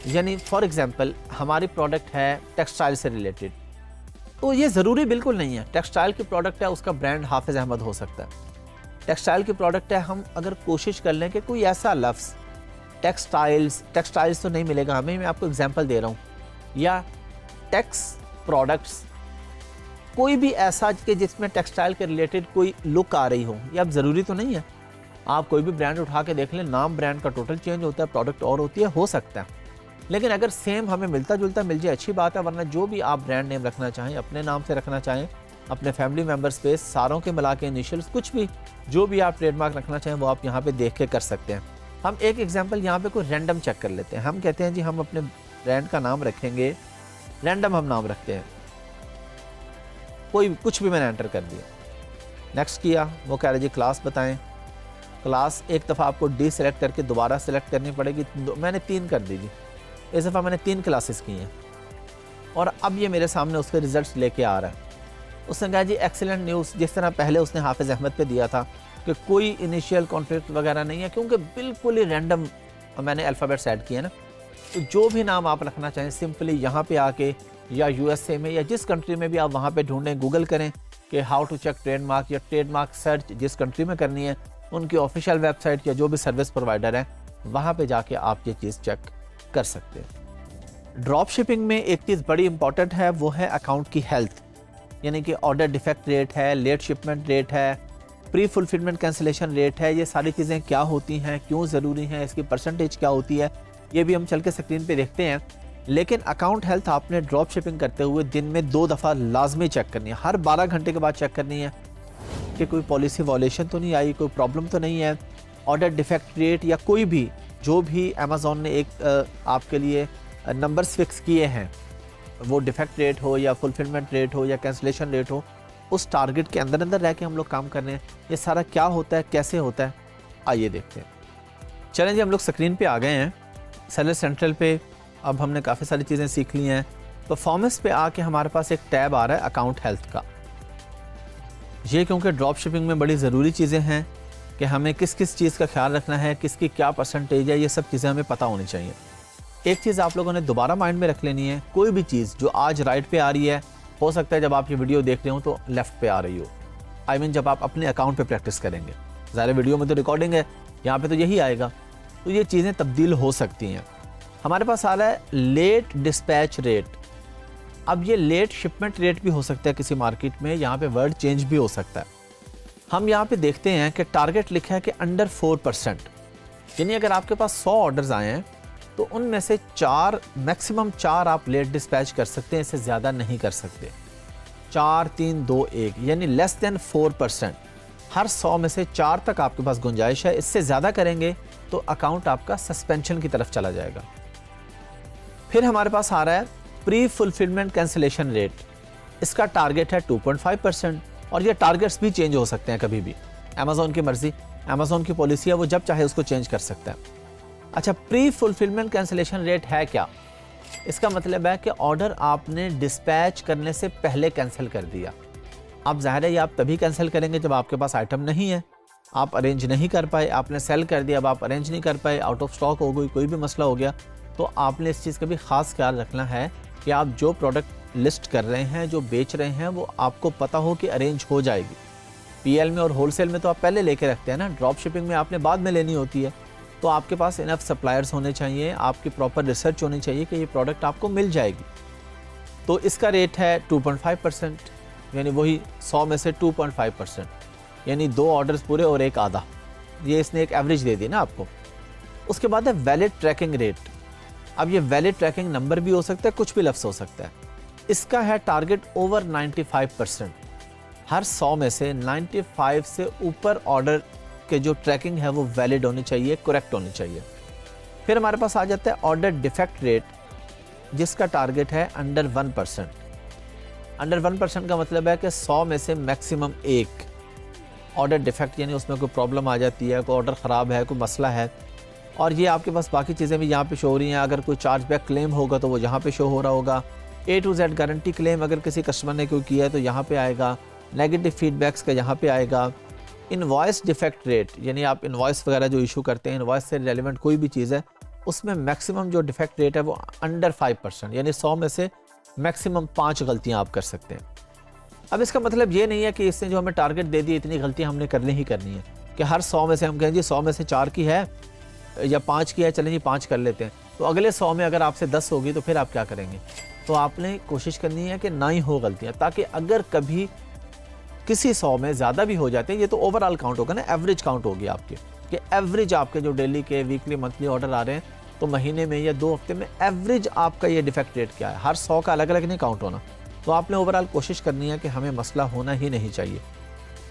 Speaker 1: यानी फॉर एग्जांपल हमारी प्रोडक्ट है टेक्सटाइल से रिलेटेड, तो ये ज़रूरी बिल्कुल नहीं है टेक्सटाइल की प्रोडक्ट है उसका ब्रांड हाफिज़ अहमद हो सकता है। टेक्सटाइल की प्रोडक्ट है, हम अगर कोशिश कर लें कि कोई ऐसा लफ्ज़, टेक्सटाइल्स तो नहीं मिलेगा हमें, मैं आपको एग्जांपल दे रहा हूँ, या टेक्स प्रोडक्ट्स, कोई भी ऐसा कि जिसमें टेक्सटाइल के रिलेटेड कोई लुक आ रही हो। ये अब ज़रूरी तो नहीं है, आप कोई भी ब्रांड उठा के देख लें, नाम ब्रांड का टोटल चेंज होता है, प्रोडक्ट और होती है, हो सकता है। लेकिन अगर सेम हमें मिलता जुलता मिल जाए अच्छी बात है, वरना जो भी आप ब्रांड नेम रखना चाहें, अपने नाम से रखना चाहें, अपने फैमिली मेम्बर्स पे सारों के मिला के इनिशियल्स, कुछ भी जो भी आप ट्रेडमार्क रखना चाहें वो आप यहाँ पे देख के कर सकते हैं। हम एक एग्जांपल यहाँ पे कोई रैंडम चेक कर लेते हैं। हम कहते हैं जी हम अपने ब्रांड का नाम रखेंगे, रैंडम हम नाम रखते हैं, कोई कुछ भी मैंने एंटर कर दिया, नेक्स्ट किया। वो कह रहे जी क्लास बताएं। क्लास एक दफ़ा आपको डी सेलेक्ट करके दोबारा सेलेक्ट करनी पड़ेगी, मैंने 3 कर दी जी, इस दफ़ा मैंने 3 क्लासेस की हैं, और अब ये मेरे सामने उसके रिजल्ट्स लेके आ रहा है। उसने कहा जी एक्सीलेंट न्यूज़, जिस तरह पहले उसने हाफिज़ अहमद पे दिया था कि कोई इनिशियल कॉन्फ्लिक्ट वगैरह नहीं है, क्योंकि बिल्कुल ही रैंडम मैंने अल्फ़ाबेट्स ऐड किए ना। तो जो भी नाम आप रखना चाहें सिंपली यहाँ पे आके, या यूएसए में या जिस कंट्री में भी आप वहाँ पे ढूंढें, गूगल करें कि हाउ टू चेक ट्रेडमार्क, या ट्रेडमार्क सर्च जिस कंट्री में करनी है उनकी ऑफिशियल वेबसाइट या जो भी सर्विस प्रोवाइडर है वहाँ पे जाके आप ये चीज़ चेक कर सकते हैं। ड्रॉप शिपिंग में एक चीज़ बड़ी इंपॉर्टेंट है, वो है अकाउंट की हेल्थ, यानी कि ऑर्डर डिफेक्ट रेट है, लेट शिपमेंट रेट है, प्री फुलफिलमेंट कैंसिलेशन रेट है। ये सारी चीज़ें क्या होती हैं, क्यों ज़रूरी हैं, इसकी परसेंटेज क्या होती है, ये भी हम चल के स्क्रीन पे देखते हैं। लेकिन अकाउंट हेल्थ आपने ड्रॉप शिपिंग करते हुए दिन में 2 दफ़ा लाजमी चेक करनी है, हर 12 घंटे के बाद चेक करनी है कि कोई पॉलिसी वॉलेशन तो नहीं आई, कोई प्रॉब्लम तो नहीं है, ऑर्डर डिफेक्ट रेट या कोई भी जो भी अमेज़ॉन ने एक आपके लिए नंबर्स फिक्स किए हैं, वो डिफेक्ट रेट हो या फुलफिलमेंट रेट हो या कैंसिलेशन रेट हो, उस टारगेट के अंदर अंदर रह के हम लोग काम कर रहे हैं। ये सारा क्या होता है, कैसे होता है, आइए देखते हैं। चलें जी, हम लोग स्क्रीन पे आ गए हैं, सेलर सेंट्रल पे। अब हमने काफ़ी सारी चीज़ें सीख ली हैं। परफॉर्मेंस पे आके हमारे पास एक टैब आ रहा है अकाउंट हेल्थ का। ये क्योंकि ड्रॉप शिपिंग में बड़ी ज़रूरी चीज़ें हैं कि हमें किस किस चीज़ का ख्याल रखना है, किसकी क्या परसेंटेज है, ये सब चीज़ें हमें पता होनी चाहिए। एक चीज़ आप लोगों ने दोबारा माइंड में रख लेनी है, कोई भी चीज़ जो आज राइट पे आ रही है, हो सकता है जब आप ये वीडियो देख रहे हो तो लेफ़्ट पे आ रही हो। आई मीन जब आप अपने अकाउंट पे प्रैक्टिस करेंगे, ज़ाहिर वीडियो में तो रिकॉर्डिंग है, यहाँ पे तो यही आएगा, तो ये चीज़ें तब्दील हो सकती हैं। हमारे पास आ रहा है लेट डिस्पैच रेट। अब ये लेट शिपमेंट रेट भी हो सकता है किसी मार्केट में, यहाँ पे वर्ड चेंज भी हो सकता है। हम यहाँ पे देखते हैं कि टारगेट लिखा है कि अंडर 4%, यानी अगर आपके पास 100 ऑर्डर्स आए हैं तो उनमें से 4 मैक्सिमम 4 आप लेट डिस्पैच कर सकते हैं, इससे ज़्यादा नहीं कर सकते। 4, 3, 2, 1 यानी लेस देन 4%। हर 100 में से 4 तक आपके पास गुंजाइश है, इससे ज़्यादा करेंगे तो अकाउंट आपका सस्पेंशन की तरफ चला जाएगा। फिर हमारे पास आ रहा है प्री फुलफिलमेंट कैंसिलेशन रेट। इसका टारगेट है 2.5% और ये टारगेट्स भी चेंज हो सकते हैं कभी भी। अमेज़ॉन की मर्जी, अमेज़ॉन की पॉलिसी है, वो जब चाहे उसको चेंज कर सकता है। अच्छा, प्री फुलफिलमेंट कैंसिलेशन रेट है क्या? इसका मतलब है कि ऑर्डर आपने डिस्पैच करने से पहले कैंसिल कर दिया। अब ज़ाहिर है ये आप तभी कैंसिल करेंगे जब आपके पास आइटम नहीं है, आप अरेंज नहीं कर पाए, आपने सेल कर दिया, अब आप अरेंज नहीं कर पाए, आउट ऑफ स्टॉक हो गई, कोई भी मसला हो गया, तो आपने इस चीज़ का भी ख़ास ख्याल रखना है कि आप जो प्रोडक्ट लिस्ट कर रहे हैं, जो बेच रहे हैं, वो आपको पता हो कि अरेंज हो जाएगी। पीएल में और होलसेल में तो आप पहले लेके रखते हैं ना, ड्रॉप शिपिंग में आपने बाद में लेनी होती है। तो आपके पास इनफ सप्लायर्स होने चाहिए, आपकी प्रॉपर रिसर्च होनी चाहिए कि ये प्रोडक्ट आपको मिल जाएगी। तो इसका रेट है 2.5%, यानी वही 100 में से 2.5%, यानी 2 ऑर्डर्स पूरे और 1 आधा। ये इसने एक एवरेज दे दी ना आपको। उसके बाद है वैलिड ट्रैकिंग रेट। अब ये वैलिड ट्रैकिंग नंबर भी हो सकता है, कुछ भी लफ्ज़ हो सकता है। इसका है टारगेट ओवर 95%। हर 100 में से 95 से ऊपर ऑर्डर के जो ट्रैकिंग है वो वैलिड होनी चाहिए, करेक्ट होनी चाहिए। फिर हमारे पास आ जाता है ऑर्डर डिफेक्ट रेट, जिसका टारगेट है अंडर 1%। अंडर 1% का मतलब है कि 100 में से मैक्सिमम 1 ऑर्डर डिफेक्ट, यानी उसमें कोई प्रॉब्लम आ जाती है, कोई ऑर्डर ख़राब है, कोई मसला है, और ये आपके पास बाकी चीज़ें भी यहाँ पे शो हो रही हैं। अगर कोई चार्जबैक क्लेम होगा तो वो यहाँ पे शो हो रहा होगा। A to Z guarantee claim अगर किसी कस्टमर ने कोई किया है तो यहाँ पे आएगा। नेगेटिव फीडबैक्स का यहाँ पे आएगा। इनवॉइस डिफेक्ट रेट, यानी आप इनवॉइस वगैरह जो इशू करते हैं, इनवॉइस से रेलिवेंट कोई भी चीज़ है, उसमें मैक्सिमम जो डिफेक्ट रेट है वो अंडर 5%, यानी 100 में से मैक्सिमम 5 गलतियाँ आप कर सकते हैं। अब इसका मतलब ये नहीं है कि इसने जो हमें टारगेट दे दी इतनी गलतियाँ हमने करनी ही करनी है, कि हर 100 में से हम कहें जी 100 में से 4 की है या 5 की है, चलें जी 5 कर लेते हैं। तो अगले 100 में अगर आपसे 10 होगी तो फिर आप क्या करेंगे? तो आपने कोशिश करनी है कि ना ही हो गलतियाँ, ताकि अगर कभी किसी 100 में ज़्यादा भी हो जाते हैं, ये तो ओवरऑल काउंट होगा ना, एवरेज काउंट होगी आपके, कि एवरेज आपके जो डेली के, वीकली, मंथली ऑर्डर आ रहे हैं, तो महीने में या 2 हफ्ते में एवरेज आपका ये डिफेक्ट रेट क्या है। हर 100 का अलग अलग नहीं काउंट होना। तो आपने ओवरऑल कोशिश करनी है कि हमें मसला होना ही नहीं चाहिए।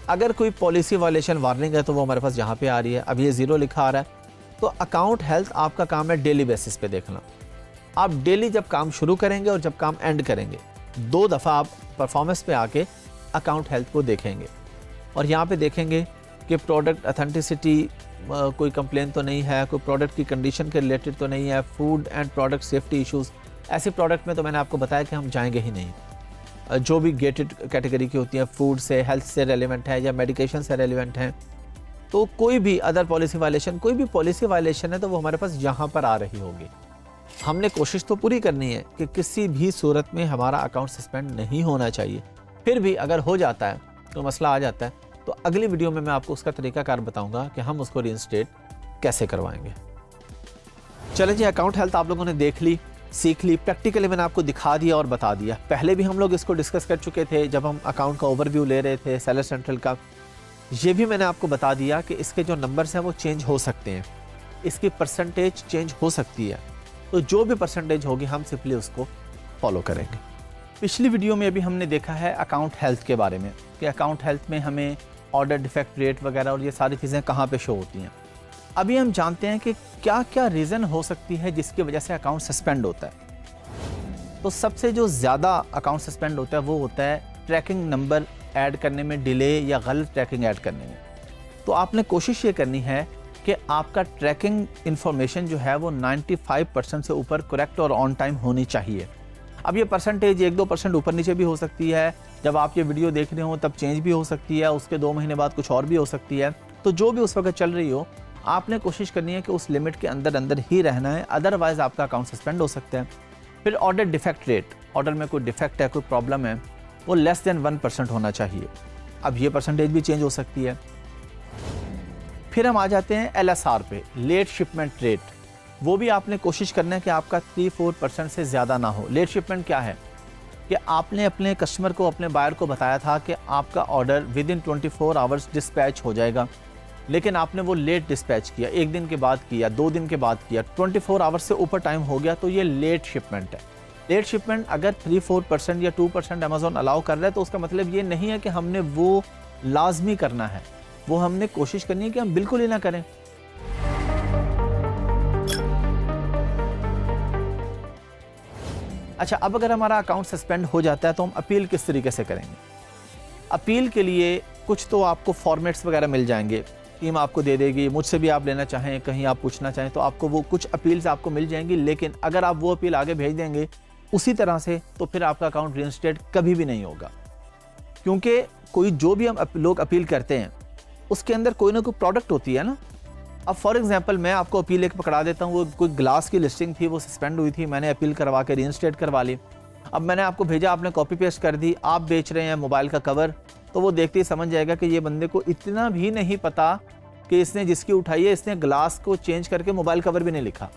Speaker 1: अगर कोई पॉलिसी वायलेशन वार्निंग है तो वो हमारे पास यहाँ पे आ रही है, अब ये 0 लिखा आ रहा है। तो अकाउंट हेल्थ आपका काम है डेली बेसिस पे देखना। आप डेली जब काम शुरू करेंगे और जब काम एंड करेंगे, 2 दफ़ा आप परफॉर्मेंस पे आके अकाउंट हेल्थ को देखेंगे, और यहाँ पे देखेंगे कि प्रोडक्ट अथेंटिसिटी कोई कंप्लेन तो नहीं है, कोई प्रोडक्ट की कंडीशन के रिलेटेड तो नहीं है, food and product safety issues, ऐसे प्रोडक्ट में तो मैंने आपको बताया कि हम जाएंगे ही नहीं। जो भी गेटेड कैटेगरी की होती हैं, फूड से, हेल्थ से रेलिवेंट है या मेडिकेशन से रेलिवेंट हैं, तो कोई भी अदर पॉलिसी वायलेशन, कोई भी पॉलिसी वायलेशन है तो वो हमारे पास यहाँ पर आ रही होगी। हमने कोशिश तो पूरी करनी है कि किसी भी सूरत में हमारा अकाउंट सस्पेंड नहीं होना चाहिए। फिर भी अगर हो जाता है, तो मसला आ जाता है, तो अगली वीडियो में मैं आपको उसका तरीकाकार बताऊंगा कि हम उसको रीइंस्टेट कैसे करवाएंगे। चलें जी, अकाउंट हेल्थ आप लोगों ने देख ली, सीख ली, प्रैक्टिकली मैंने आपको दिखा दिया और बता दिया। पहले भी हम लोग इसको डिस्कस कर चुके थे जब हम अकाउंट का ओवरव्यू ले रहे थे सेलर सेंट्रल का। ये भी मैंने आपको बता दिया कि इसके जो नंबर्स हैं वो चेंज हो सकते हैं, इसकी परसेंटेज चेंज हो सकती है। तो जो भी परसेंटेज होगी हम सिंपली उसको फॉलो करेंगे। पिछली वीडियो में अभी हमने देखा है अकाउंट हेल्थ के बारे में, कि अकाउंट हेल्थ में हमें ऑर्डर डिफेक्ट रेट वगैरह और ये सारी चीज़ें कहाँ पे शो होती हैं। अभी हम जानते हैं कि क्या क्या रीज़न हो सकती है जिसकी वजह से अकाउंट सस्पेंड होता है। तो सबसे जो ज़्यादा अकाउंट सस्पेंड होता है वो होता है ट्रैकिंग नंबर ऐड करने में डिले या गलत ट्रैकिंग ऐड करने में। तो आपने कोशिश ये करनी है कि आपका ट्रैकिंग इन्फॉर्मेशन जो है वो 95% से ऊपर करेक्ट और ऑन टाइम होनी चाहिए। अब ये परसेंटेज 1-2% ऊपर नीचे भी हो सकती है, जब आप ये वीडियो देख रहे हो तब चेंज भी हो सकती है, उसके 2 महीने बाद कुछ और भी हो सकती है। तो जो भी उस वक्त चल रही हो, आपने कोशिश करनी है कि उस लिमिट के अंदर अंदर ही रहना है, अदरवाइज़ आपका अकाउंट सस्पेंड हो सकता है। फिर ऑर्डर डिफेक्ट रेट, ऑर्डर में कोई डिफेक्ट है, कोई प्रॉब्लम है, वो लेस देन 1% होना चाहिए। अब ये परसेंटेज भी चेंज हो सकती है। फिर हम आ जाते हैं LSR पे, लेट शिपमेंट रेट। वो भी आपने कोशिश करना है कि आपका 3-4% से ज़्यादा ना हो। लेट शिपमेंट क्या है कि आपने अपने कस्टमर को, अपने बायर को बताया था कि आपका order with in 24 hours dispatch हो जाएगा, लेकिन आपने वो लेट डिस्पैच किया, 1 दिन के बाद किया, 2 दिन के बाद किया, 24 आवर्स से ऊपर टाइम हो गया, तो ये लेट शिपमेंट है। लेट शिपमेंट अगर 3-4% या 2% अमेज़ॉन अलाउ कर रहा है तो उसका मतलब ये नहीं है कि हमने वो लाजमी करना है, वो हमने कोशिश करनी है कि हम बिल्कुल ही ना करें। अच्छा, अब अगर हमारा अकाउंट सस्पेंड हो जाता है तो हम अपील किस तरीके से करेंगे? अपील के लिए कुछ तो आपको फॉर्मेट्स वगैरह मिल जाएंगे, टीम आपको दे देगी, मुझसे भी आप लेना चाहें, कहीं आप पूछना चाहें तो आपको वो कुछ अपील्स आपको मिल जाएंगी। लेकिन अगर आप वो अपील आगे भेज देंगे उसी तरह से, तो फिर आपका अकाउंट रीइंस्टेट कभी भी नहीं होगा, क्योंकि कोई जो भी हम लोग अपील करते हैं उसके अंदर कोई ना कोई प्रोडक्ट होती है ना। अब फॉर एग्जांपल मैं आपको अपील एक पकड़ा देता हूँ, वो कोई ग्लास की लिस्टिंग थी, वो सस्पेंड हुई थी, मैंने अपील करवा के रीइंस्टेट करवा ली। अब मैंने आपको भेजा, आपने कॉपी पेस्ट कर दी, आप बेच रहे हैं मोबाइल का कवर, तो वो देखते ही समझ जाएगा कि ये बंदे को इतना भी नहीं पता कि इसने जिसकी उठाई है इसने ग्लास को चेंज करके मोबाइल कवर भी नहीं लिखा।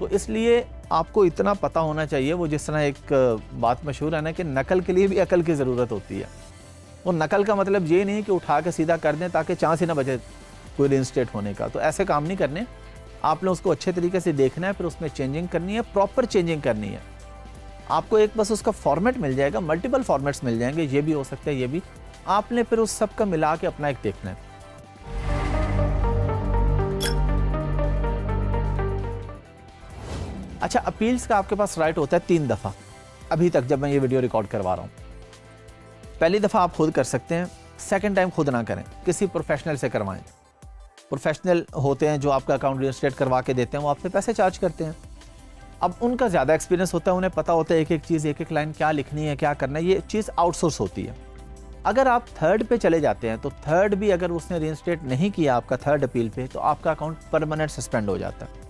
Speaker 1: तो इसलिए आपको इतना पता होना चाहिए, वो जिस तरह एक बात मशहूर है ना कि नकल के लिए भी अकल की ज़रूरत होती है। वो नकल का मतलब ये नहीं कि उठा के सीधा कर दें ताकि चांस ही ना बचे कोई रीइंस्टेट होने का। तो ऐसे काम नहीं करने, आपने उसको अच्छे तरीके से देखना है, फिर उसमें चेंजिंग करनी है, प्रॉपर चेंजिंग करनी है। आपको एक बस उसका फॉर्मेट मिल जाएगा, मल्टीपल फॉर्मेट्स मिल जाएंगे, ये भी हो सकता है, ये भी, आपने फिर उस सब का मिला के अपना एक देखना है। अच्छा, अपील्स का आपके पास राइट होता है 3 दफ़ा अभी तक, जब मैं ये वीडियो रिकॉर्ड करवा रहा हूँ। पहली दफ़ा आप खुद कर सकते हैं, सेकंड टाइम खुद ना करें, किसी प्रोफेशनल से करवाएं। प्रोफेशनल होते हैं जो आपका अकाउंट रीइंस्टेट करवा के देते हैं, वो आपसे पैसे चार्ज करते हैं। अब उनका ज़्यादा एक्सपीरियंस होता है, उन्हें पता होता है एक एक चीज़, एक एक लाइन क्या लिखनी है, क्या करना है, ये चीज़ आउटसोर्स होती है। अगर आप थर्ड पे चले जाते हैं तो थर्ड भी अगर उसने रीइंस्टेट नहीं किया आपका थर्ड अपील पे, तो आपका अकाउंट परमानेंट सस्पेंड हो जाता है।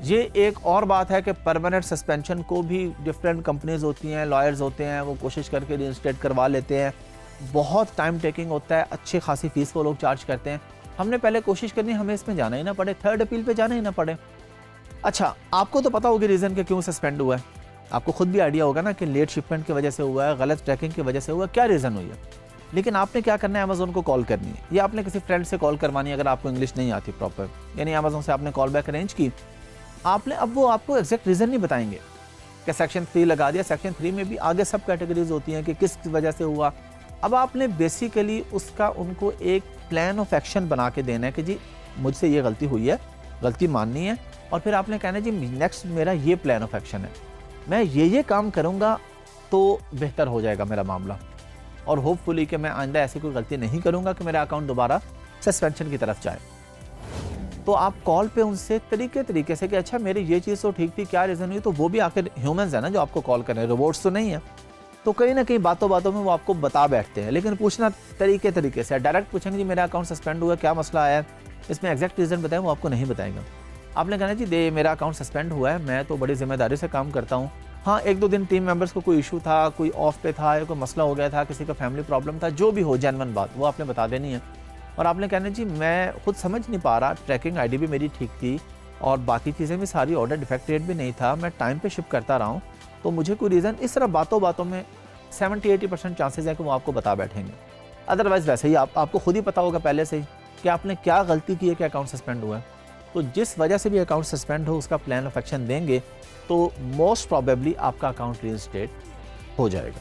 Speaker 1: ये एक और बात है कि परमानेंट सस्पेंशन को भी डिफरेंट कंपनीज होती हैं, लॉयर्स होते हैं, वो कोशिश करके रीइंस्टेट करवा लेते हैं। बहुत टाइम टेकिंग होता है, अच्छी खासी फीस वो लोग चार्ज करते हैं। हमने पहले कोशिश करनी, हमें इसमें जाना ही ना पड़े, थर्ड अपील पे जाना ही ना पड़े। अच्छा, आपको तो पता होगी रीज़न कि क्यों सस्पेंड हुआ है, आपको खुद भी आइडिया होगा ना कि लेट शिपमेंट की वजह से हुआ है, गलत ट्रैकिंग की वजह से हुआ है, क्या रीज़न हुई है। लेकिन आपने क्या करना है, अमेज़ॉन को कॉल करनी है या आपने किसी फ्रेंड से कॉल करवानी है, अगर आपको इंग्लिश नहीं आती प्रॉपर, यानी अमेज़ॉन से आपने कॉल बैक अरेंज की आपने। अब वो आपको एग्जैक्ट रीज़न नहीं बताएंगे कि सेक्शन 3 लगा दिया, सेक्शन 3 में भी आगे सब कैटेगरीज होती हैं कि किस वजह से हुआ। अब आपने बेसिकली उसका उनको एक प्लान ऑफ एक्शन बना के देना है कि जी मुझसे ये गलती हुई है, गलती माननी है, और फिर आपने कहना है जी नेक्स्ट मेरा ये प्लान ऑफ एक्शन है, मैं ये काम करूँगा तो बेहतर हो जाएगा मेरा मामला, और होपफुली कि मैं आइंदा ऐसी कोई गलती नहीं करूँगा कि मेरा अकाउंट दोबारा सस्पेंशन की तरफ जाए। तो आप कॉल पे उनसे तरीके से कि अच्छा मेरी ये चीज़ तो ठीक थी, क्या रीज़न हुई, तो वो भी आखिर ह्यूमंस है ना जो आपको कॉल कर रहे हैं, रोबोट्स तो नहीं है। तो कहीं ना कहीं बातों में वो आपको बता बैठते हैं, लेकिन पूछना तरीके से, डायरेक्ट पूछेंगे जी मेरा अकाउंट सस्पेंड हुआ, क्या मसला आया है, इसमें एग्जैक्ट रीज़न बताएं, वो आपको नहीं बताएगा। आपने कहना जी मेरा अकाउंट सस्पेंड हुआ है, मैं तो बड़ी जिम्मेदारी से काम करता हूँ, हाँ 1-2 दिन टीम मेंबर्स को कोई इशू था, कोई ऑफ पे था, या कोई मसला हो गया था, किसी का फैमिली प्रॉब्लम था, जो भी हो जेन्युइन बात वो आपने बता देनी है। और आपने कहना जी मैं खुद समझ नहीं पा रहा, ट्रैकिंग आईडी भी मेरी ठीक थी और बाकी चीज़ें भी सारी, ऑर्डर डिफेक्ट रेट भी नहीं था, मैं टाइम पे शिप करता रहा हूँ, तो मुझे कोई रीज़न, इस तरह बातों में 70-80% चांसेस है कि वो आपको बता बैठेंगे। अदरवाइज़ वैसे ही आपको खुद ही पता होगा पहले से ही कि आपने क्या गलती की है कि अकाउंट सस्पेंड हुआ है। तो जिस वजह से भी अकाउंट सस्पेंड हो उसका प्लान ऑफ एक्शन देंगे तो मोस्ट प्रॉबेबली आपका अकाउंट रीइंस्टेट हो जाएगा।